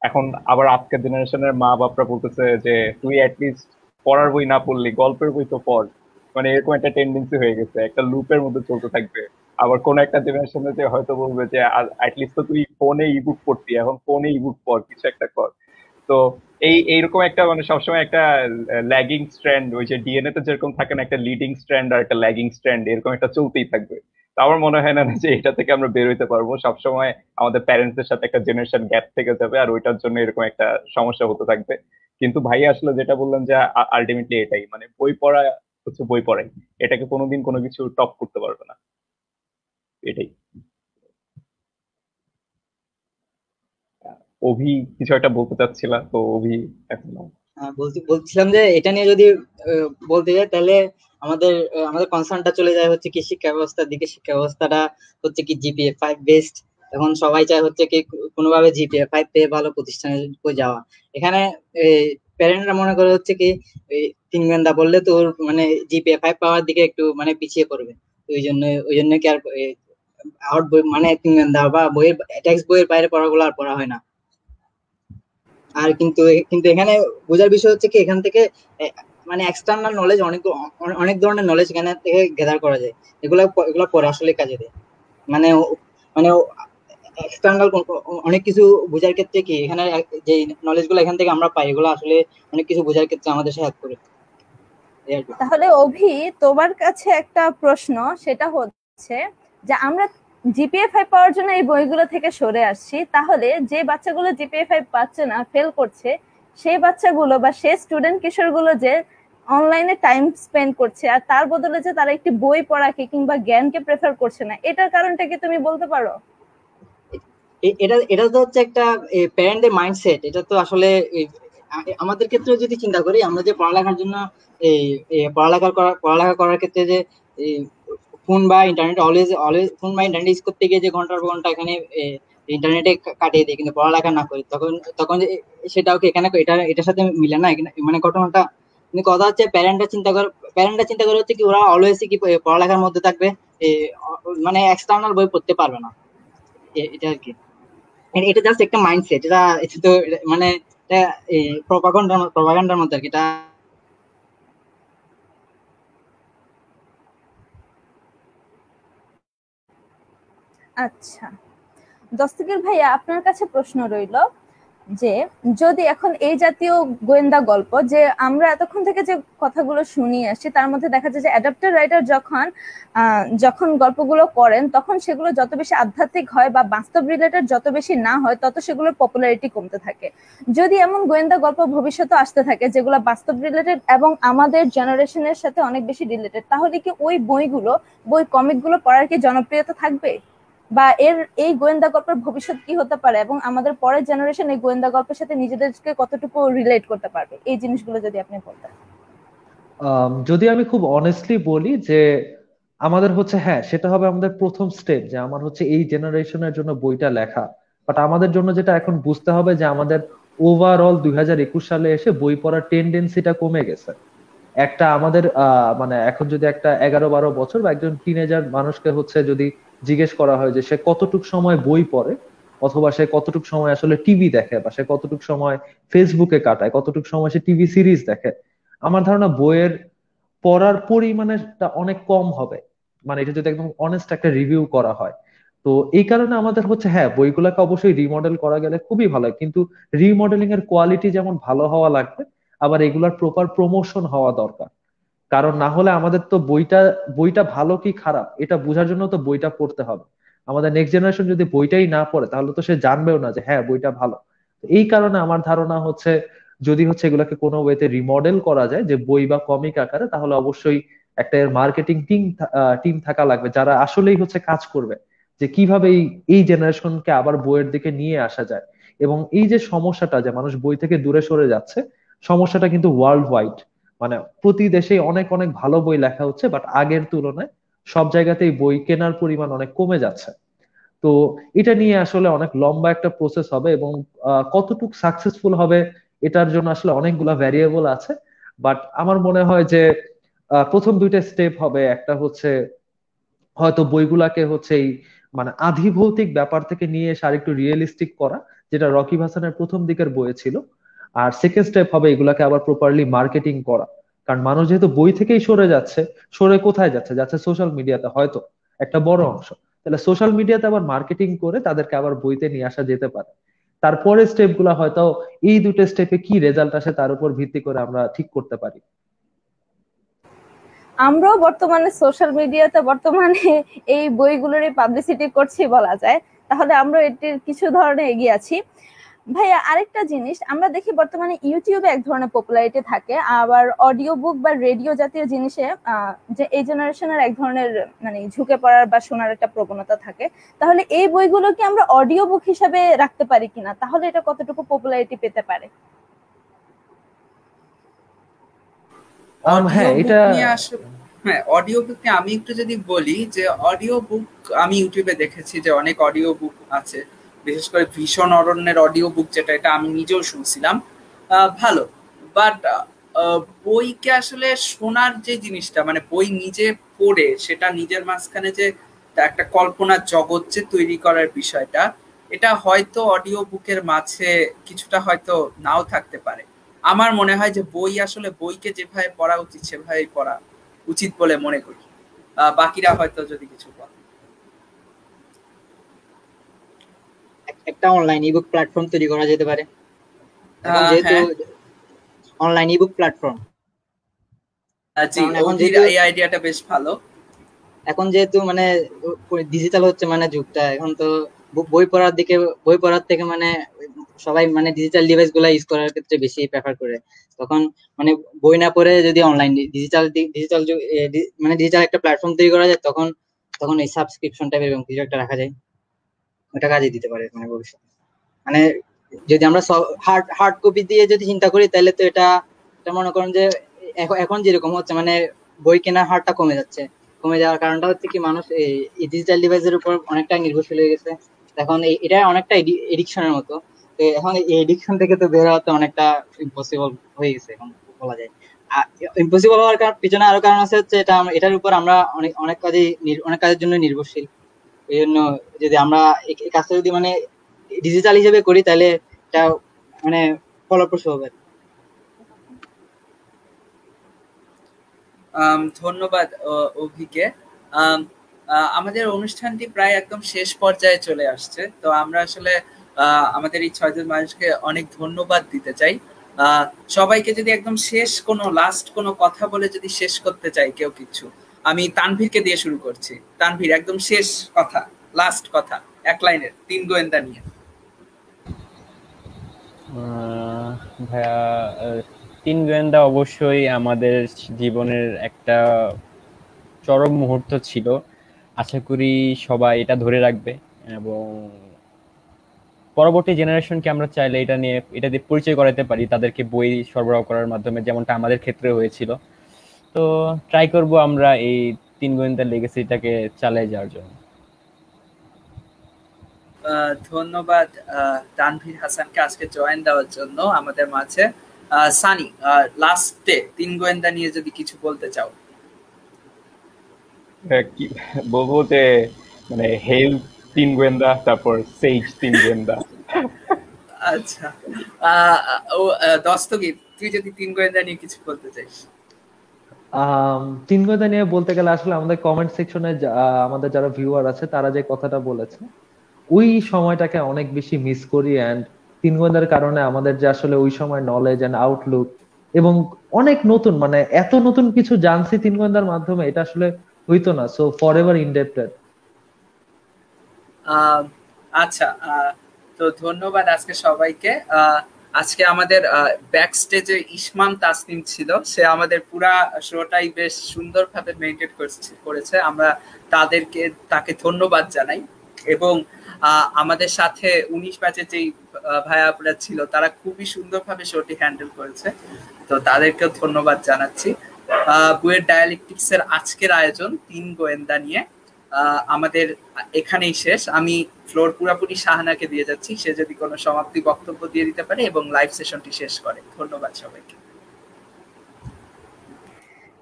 এখন আবার আজকের জেনারেশনের মা বাপরা বলতেছে যে তুই অ্যাটলিস্ট পড়ার বই না পড়লি গল্পের বই তো পড়। মানে এরকম একটা টেন্ডেন্সি হয়ে গেছে, একটা লুপের মধ্যে চলতে থাকবে। আবার কোন একটা জেনারেশনে যে হয়তো বলবে যে অ্যাটলিস্ট তো তুই ফোনে ইবুক পড়তি, এখন ফোনে ইবুক পড়, কিছু একটা কর। তো এইরকম একটা মানে সবসময় একটা ল্যাগিং স্ট্র্যান্ড, ওই যে ডিএনএ তে যেরকম থাকে না একটা লিডিং স্ট্র্যান্ড আর একটা ল্যাগিং স্ট্র্যান্ড, এরকম একটা চলতেই থাকবে। তো আমার মনে হয় না যে এটা থেকে আমরা বের হইতে পারবো। সবসময় আমাদের প্যারেন্টসদের সাথে একটা জেনারেশন গ্যাপ থেকে যাবে, আর ওইটার জন্য এরকম একটা সমস্যা হতে থাকবে। কিন্তু ভাই আসলে যেটা বললাম যে আলটিমেটলি এটাই, মানে বই পড়া হচ্ছে বই পড়াই, এটাকে কোনোদিন কোনো কিছু টপ করতে পারবে না, এটাই। অভি কিছু একটা বলতে চাচ্ছিল, তো অভি এখন বলছিলাম যে এটা নিয়ে যদি বলতে যাই তাহলে আমাদের আমাদের কনসার্নটা চলে যায় হচ্ছে কি শিক্ষা ব্যবস্থার দিকে। শিক্ষা ব্যবস্থাটা হচ্ছে কি জিপিএ 5 বেস্ট, এখন সবাই চায় হচ্ছে কি কোনোভাবে জিপিএ 5 পেয়ে ভালো প্রতিষ্ঠানে যাওয়া। এখানে প্যারেন্টরা মনে করে হচ্ছে কি 3 গোয়েন্দা বললে তো ওর মানে জিপিএ 5 পাওয়ার দিকে একটু মানে পিছিয়ে পড়বে, ওই জন্য কি আর আউট বই মানে 3 গোয়েন্দা বা বইয়ের টেক্সট বইয়ের বাইরে পড়াগুলো আর পড়া হয় না। আর কিন্তু এখানে বোঝার বিষয় হচ্ছে কি এখান থেকে মানে এক্সটার্নাল নলেজ অনেক ধরনের নলেজ এখানে থেকে গ্যাদার করা যায়, এগুলো পরে আসলে কাজে দেয়। মানে মানে এক্সটার্নাল অনেক কিছু বোঝার ক্ষেত্রে কি এখানে যে নলেজ গুলো এখান থেকে আমরা পাই, এগুলো আসলে অনেক কিছু বোঝার ক্ষেত্রে আমাদের সাহায্য করে। তাহলে অভি, তোমার কাছে একটা প্রশ্ন, সেটা হচ্ছে যে আমরা জিপিএ 5 পাওয়ার জন্য এই বইগুলো থেকে সরে আসছি, তাহলে যে বাচ্চাগুলো জিপিএ 5 পাচ্ছে না, ফেল করছে, সেই বাচ্চাগুলো বা সেই স্টুডেন্ট কিশোরগুলো যে অনলাইনে টাইম স্পেন্ড করছে আর তার বদলে যে তারা একটি বই পড়াকে কিংবা জ্ঞানকে প্রেফার করছে না, এটার কারণটা কি তুমি বলতে পারো? এটা তো হচ্ছে একটা প্যারেন্টদের মাইন্ডসেট। এটা তো আসলে আমাদের ক্ষেত্রে যদি চিন্তা করি, আমরা যে পড়ালেখার জন্য পড়ালেখা করার ক্ষেত্রে যে ফোন বা ইন্টারনেট অলওয়েজ ফোন বা ইন্টারনেট ইউজ করতে গিয়ে যে ঘন্টার পর ঘন্টা এখানে ইন্টারনেটে কাটিয়ে দিই, কিন্তু পড়ালেখা না করি, তখন সেটাও কি এখানে এটার সাথে মিলে না মানে ঘটনাটা। কিন্তু কথা হচ্ছে প্যারেন্টরা চিন্তা করে হচ্ছে কি ওরা অলওয়েজ কি পড়ালেখার মধ্যে থাকবে, মানে এক্সটার্নাল বই পড়তে পারবে না, এটা আর কি। এটা জাস্ট একটা মাইন্ডসেট। এটা তো মানে এই প্রপাগান্ডার মতো আর কি। এটা আচ্ছা, দস্তগীর ভাইয়া, আপনার কাছে প্রশ্ন রইল যে যদি এখন এই জাতীয় গোয়েন্দা গল্প, যে আমরা এতক্ষণ থেকে যে কথাগুলো শুনিয়ে আসছি তার মধ্যে দেখা যায় যে অ্যাডাপ্টার রাইটার যখন গল্পগুলো করেন তখন সেগুলো যত বেশি আধ্যাত্মিক হয় বা বাস্তব রিলেটেড যত বেশি না হয় তত সেগুলোর পপুলারিটি কমতে থাকে। যদি এমন গোয়েন্দা গল্প ভবিষ্যতে আসতে থাকে যেগুলো বাস্তব রিলেটেড এবং আমাদের জেনারেশনের সাথে অনেক বেশি রিলেটেড, তাহলে কি ওই কমিকগুলো পড়ার কি জনপ্রিয়তা থাকবে, বা এই গোয়েন্দা গল্পের ভবিষ্যৎ কি হতে পারে এবং আমাদের পরের জেনারেশন এই গোয়েন্দা গল্পের সাথে নিজেদেরকে কতটুকু রিলেট করতে পারবে, এই জিনিসগুলো যদি আপনি বলতেন। যদি আমি খুব অনেস্টলি বলি যে আমাদের হচ্ছে, হ্যাঁ সেটা হবে আমাদের প্রথম স্টেপ, যে আমার হচ্ছে এই জেনারেশনের জন্য বইটা লেখা। বাট আমাদের জন্য যেটা এখন বুঝতে হবে যে আমাদের ওভারঅল 2021 সালে এসে বই পড়ার টেন্ডেন্সিটা কমে গেছে। একটা আমাদের মানে এখন যদি একটা 11-12 বছর বা একজন টিনেজার মানুষকে হচ্ছে যদি জিজ্ঞেস করা হয় যে সে কতটুক সময় বই পড়ে, অথবা সে কতটুক সময় আসলে টিভি দেখে, বা সে কতটুক সময় ফেসবুকে কাটায়, কতটুক সময় সে টিভি সিরিজ দেখে, আমার ধারণা বইয়ের পড়ার পরিমাণটা অনেক কম হবে। মানে এটা যদি একদম অনেস্ট একটা রিভিউ করা হয়। তো এই কারণে আমাদের হচ্ছে, হ্যাঁ বইগুলোকে অবশ্যই রিমডেল করা গেলে খুবই ভালো হয়, কিন্তু রিমডেলিং এর কোয়ালিটি যেমন ভালো হওয়া লাগবে, আবার এগুলার প্রপার প্রমোশন হওয়া দরকার। কারণ না হলে আমাদের তো বইটা ভালো কি খারাপ এটা বোঝার জন্য তো বইটা পড়তে হবে। আমাদের নেক্সট জেনারেশন যদি বইটাই না পড়ে তাহলে তো সে জানবেও না যে হ্যাঁ বইটা ভালো। তো এই কারণে আমার ধারণা হচ্ছে যদি হচ্ছে এগুলাকে কোনো ওয়েতে রিমডেল করা যায় যে বই বা কমিক আকারে, তাহলে অবশ্যই একটা মার্কেটিং টিম থাকা লাগবে যারা আসলেই হচ্ছে কাজ করবে যে কিভাবে এই জেনারেশনকে আবার বইয়ের দিকে নিয়ে আসা যায়। এবং এই যে সমস্যাটা যে মানুষ বই থেকে দূরে সরে যাচ্ছে, সমস্যাটা কিন্তু ওয়ার্ল্ড ওয়াইড। মানে প্রতি দেশে অনেক অনেক ভালো বই লেখা হচ্ছে, বাট আগের তুলনায় সব জায়গাতেই বই কেনার পরিমাণ অনেক কমে যাচ্ছে। তো এটা নিয়ে আসলে অনেক লম্বা একটা প্রসেস হবে, এবং কতটুকু সাকসেসফুল হবে এটার জন্য আসলে অনেকগুলা ভ্যারিয়েবল আছে। বাট আমার মনে হয় যে প্রথম দুইটা স্টেপ হবে, একটা হচ্ছে হয়তো বইগুলাকে হচ্ছে এই মানে আধিভৌতিক ব্যাপার থেকে নিয়ে এসে আরেকটু রিয়েলিস্টিক করা, যেটা রকিব হাসানের প্রথম দিকের বইয়ে ছিল। আর সেকেন্ড স্টেপ হবে এগুলাকে আবার প্রপারলি মার্কেটিং করা। কারণ মানুষ যেহেতু বই থেকেই সরে যাচ্ছে, সরে কোথায় যাচ্ছে, যাচ্ছে সোশ্যাল মিডিয়াতে হয়তো একটা বড় অংশ। তাহলে সোশ্যাল মিডিয়াতে আবার মার্কেটিং করে তাদেরকে আবার বইতে নিয়ে আসা যেতে পারে। তারপরে স্টেপ গুলা হয়তো এই দুটো স্টেপে কি রেজাল্ট আসে তার উপর ভিত্তি করে আমরা ঠিক করতে পারি। আমরাও বর্তমানে সোশ্যাল মিডিয়াতে এই বইগুলোরই পাবলিসিটি করছি বলা যায়, তাহলে আমরা এটির কিছু ধরনের এগিয়ে আছি। ভাইয়া, আরেকটা জিনিস আমরা দেখি বর্তমানে ইউটিউবে এক ধরনের পপুলারিটি থাকে, আবার অডিও বুক বা রেডিও জাতীয় জিনিসে যে এই জেনারেশনের এক ধরনের মানে ঝুঁকে পড়ার বা শোনার একটা প্রবণতা থাকে। তাহলে এই বইগুলোকে আমরা অডিও বুক হিসাবে রাখতে পারি কিনা, তাহলে এটা কতটুকু পপুলারিটি পেতে পারে? অডিও বুক নিয়ে আমি একটু যদি বলি যে অডিও বুক আমি ইউটিউবে দেখেছি যে অনেক অডিও বুক আছে, বিশেষ করে ভীষণ অরণ্যের অডিও বুক, যেটা এটা আমি নিজেও শুনছিলাম, ভালো। বাট বইকে আসলে শোনার যে জিনিসটা, মানে বই নিজে পড়ে সেটা নিজের মাঝখানে যে একটা কল্পনার জগৎ যে তৈরি করার বিষয়টা, এটা হয়তো অডিও বুকের মাঝে কিছুটা হয়তো নাও থাকতে পারে। আমার মনে হয় যে বই আসলে বইকে যেভাবে পড়া উচিত সেভাবেই পড়া উচিত বলে মনে করি। বাকিরা হয়তো যদি কিছু বলে। একটা অনলাইন ইবুক প্ল্যাটফর্ম তৈরি করা যেতে পারে, যেহেতু অনলাইন ইবুক প্ল্যাটফর্ম। এখন এই আইডিয়াটা বেশ ভালো। এখন যেহেতু মানে ডিজিটাল হচ্ছে মানে যুগটা, এখন তো বই পড়ার থেকে মানে সবাই মানে ডিজিটাল ডিভাইস গুলা ইউজ করার ক্ষেত্রে বেশি প্রেফার করে। তখন মানে বই না পড়ে যদি অনলাইন ডিজিটাল মানে ডিজিটাল একটা প্ল্যাটফর্ম তৈরি করা যায়, তখন এই সাবস্ক্রিপশন টাইপের এবং কিছু একটা রাখা যায়, ওটা কাজে দিতে পারে মানে ভবিষ্যতে। মানে যদি আমরা হার্ড কপি দিয়ে যদি চিন্তা করি, তাহলে তো এটা মনে করেন যে এখন যেরকম হচ্ছে মানে বই কেনার হারটা কমে যাওয়ার কারণটা হচ্ছে কি, মানুষ এই ডিজিটাল ডিভাইসের উপর অনেকটা নির্ভরশীল হয়ে গেছে। এখন এটা অনেকটা এডিকশনের মতো। এখন এই এডিকশন থেকে তো বের হওয়াতে অনেকটা ইম্পসিবল হয়ে গেছে এখন বলা যায়। ইম্পসিবল হওয়ার পিছনে আরো কারণ আছে, হচ্ছে এটার উপর আমরা অনেক কাজের জন্য নির্ভরশীল। এই জন্য যদি আমরা এই কাজটা যদি মানে ডিজিটাল হিসেবে করি, তাহলে এটা মানে ফলপ্রসূ হবে। ধন্যবাদ অভিকে। আমাদের অনুষ্ঠানটি প্রায় একদম শেষ পর্যায়ে চলে আসছে, তো আমরা আসলে আমাদের এই 6 জন মানুষকে অনেক ধন্যবাদ দিতে চাই। সবাইকে যদি একদম শেষ কোনো লাস্ট কোনো কথা বলে যদি শেষ করতে চাই কেউ কিছু, আমি তানভীরকে দিয়ে শুরু করছি। তানভীর, একদম শেষ কথা, লাস্ট কথা, এক লাইনের 3 গোয়েন্দা নিয়ে। ভাইয়া, 3 গোয়েন্দা অবশ্যই আমাদের জীবনের একটা চরম মুহূর্ত ছিল। আশা করি সবাই এটা ধরে রাখবে এবং পরবর্তী জেনারেশনকে আমরা চাইলে এটা দিয়ে পরিচয় করাতে পারি তাদেরকে বই সরবরাহ করার মাধ্যমে, যেমনটা আমাদের ক্ষেত্রে হয়েছিল। তো ট্রাই করব আমরা এই 3 গোয়েন্দার লেগেসিটাকে চালিয়ে যাওয়ার জন্য। ধন্যবাদ তানভীর হাসানকে আজকে জয়েন দেওয়ার জন্য আমাদের মাঝে। সানি, লাস্টে 3 গোয়েন্দা নিয়ে যদি কিছু বলতে চাও। কি বলবো যে মানে হেল 3 গোয়েন্দা, তারপর সেজ 3 গোয়েন্দা। আচ্ছা, দস্তগীর, তুই যদি 3 গোয়েন্দা নিয়ে কিছু বলতে চাইস। 3 গোয়েন্দা নিয়ে বলতে গেলে আসলে আমাদের কমেন্ট সেকশনে আমাদের যারা ভিউয়ার আছে তারা যে কথাটা বলেছে ওই সময়টাকে অনেক বেশি মিস করি। অ্যান্ড 3 গোয়েন্দার কারণে আমাদের যে আসলে ওই সময় নলেজ এন্ড আউটলুক এবং অনেক নতুন, মানে এত নতুন কিছু জানছি 3 গোয়েন্দার মাধ্যমে, এটা আসলে হইতো না। So for ever ইনডেপ্টেড। আচ্ছা, তো ধন্যবাদ আজকে সবাইকে। আজকে আমাদের ব্যাক স্টেজে ইসমাম তাসনিম ছিল, সে আমাদের পুরা শোটাই বেশ সুন্দরভাবে মেইনটেইন করেছে। আমরা তাকে ধন্যবাদ জানাই। এবং আমাদের সাথে 19 ব্যাচে যেই ভাইয়াপুরা ছিল তারা খুবই সুন্দরভাবে শোটি হ্যান্ডেল করেছে, তো তাদেরকেও ধন্যবাদ জানাচ্ছি। বুয়েট ডায়ালেকটিক্স এর আজকের আয়োজন 3 গোয়েন্দা নিয়ে আমাদের এখানেই শেষ। আমি ফ্লোর পুরাপুরি শাহানাকে দিয়ে যাচ্ছি, সে যদি কোনো সমাপ্তি বক্তব্য দিয়ে দিতে পারে এবং লাইভ সেশনটি শেষ করে। ধন্যবাদ সবাইকে।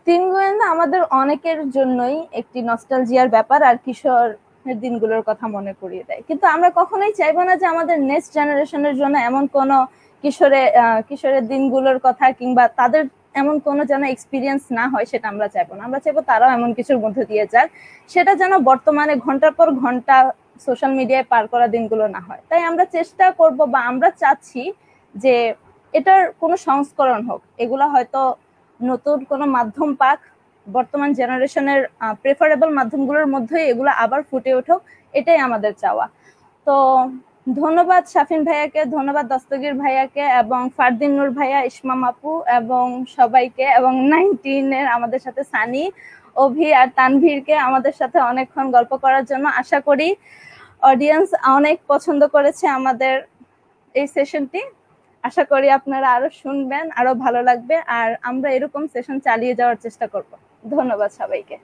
3 গোয়েন্দা আমাদের অনেকের জন্যই একটি নস্টালজিয়ার ব্যাপার আর কিশোরের দিনগুলোর কথা মনে করিয়ে দেয়, কিন্তু আমরা কখনোই চাইবো না যে আমাদের নেক্সট জেনারেশনের জন্য এমন কোনো কিশোরের দিনগুলোর কথা কিংবা তাদের এমন কোনো যেন এক্সপিরিয়েন্স না হয়, সেটা আমরা চাইবো না। আমরা চাইবো তারাও এমন কিছুর মধ্যে দিয়ে যাক, সেটা যেন বর্তমানে ঘন্টার পর ঘন্টা সোশ্যাল মিডিয়ায় পার করা দিনগুলো না হয়। তাই আমরা চেষ্টা করব বা আমরা চাচ্ছি যে এটার কোনো সংস্করণ হোক, এগুলো হয়তো নতুন কোনো মাধ্যম পাক, বর্তমান জেনারেশনের প্রেফারেবল মাধ্যমগুলোর মধ্যেই এগুলো আবার ফুটে উঠুক, এটাই আমাদের চাওয়া। তো ধন্যবাদ শাফিন ভাইয়াকে, ধন্যবাদ দস্তগীর ভাইয়াকে এবং ফারদিন নূর ভাইয়া, ইসমাম আপু এবং সবাইকে, এবং 19 আমাদের সাথে সানি, অভি আর তানভীরকে আমাদের সাথে অনেকক্ষণ গল্প করার জন্য। আশা করি অডিয়েন্স অনেক পছন্দ করেছে আমাদের এই সেশনটি। আশা করি আপনারা আরো শুনবেন, আরো ভালো লাগবে, আর আমরা এরকম সেশন চালিয়ে যাওয়ার চেষ্টা করব। ধন্যবাদ সবাইকে।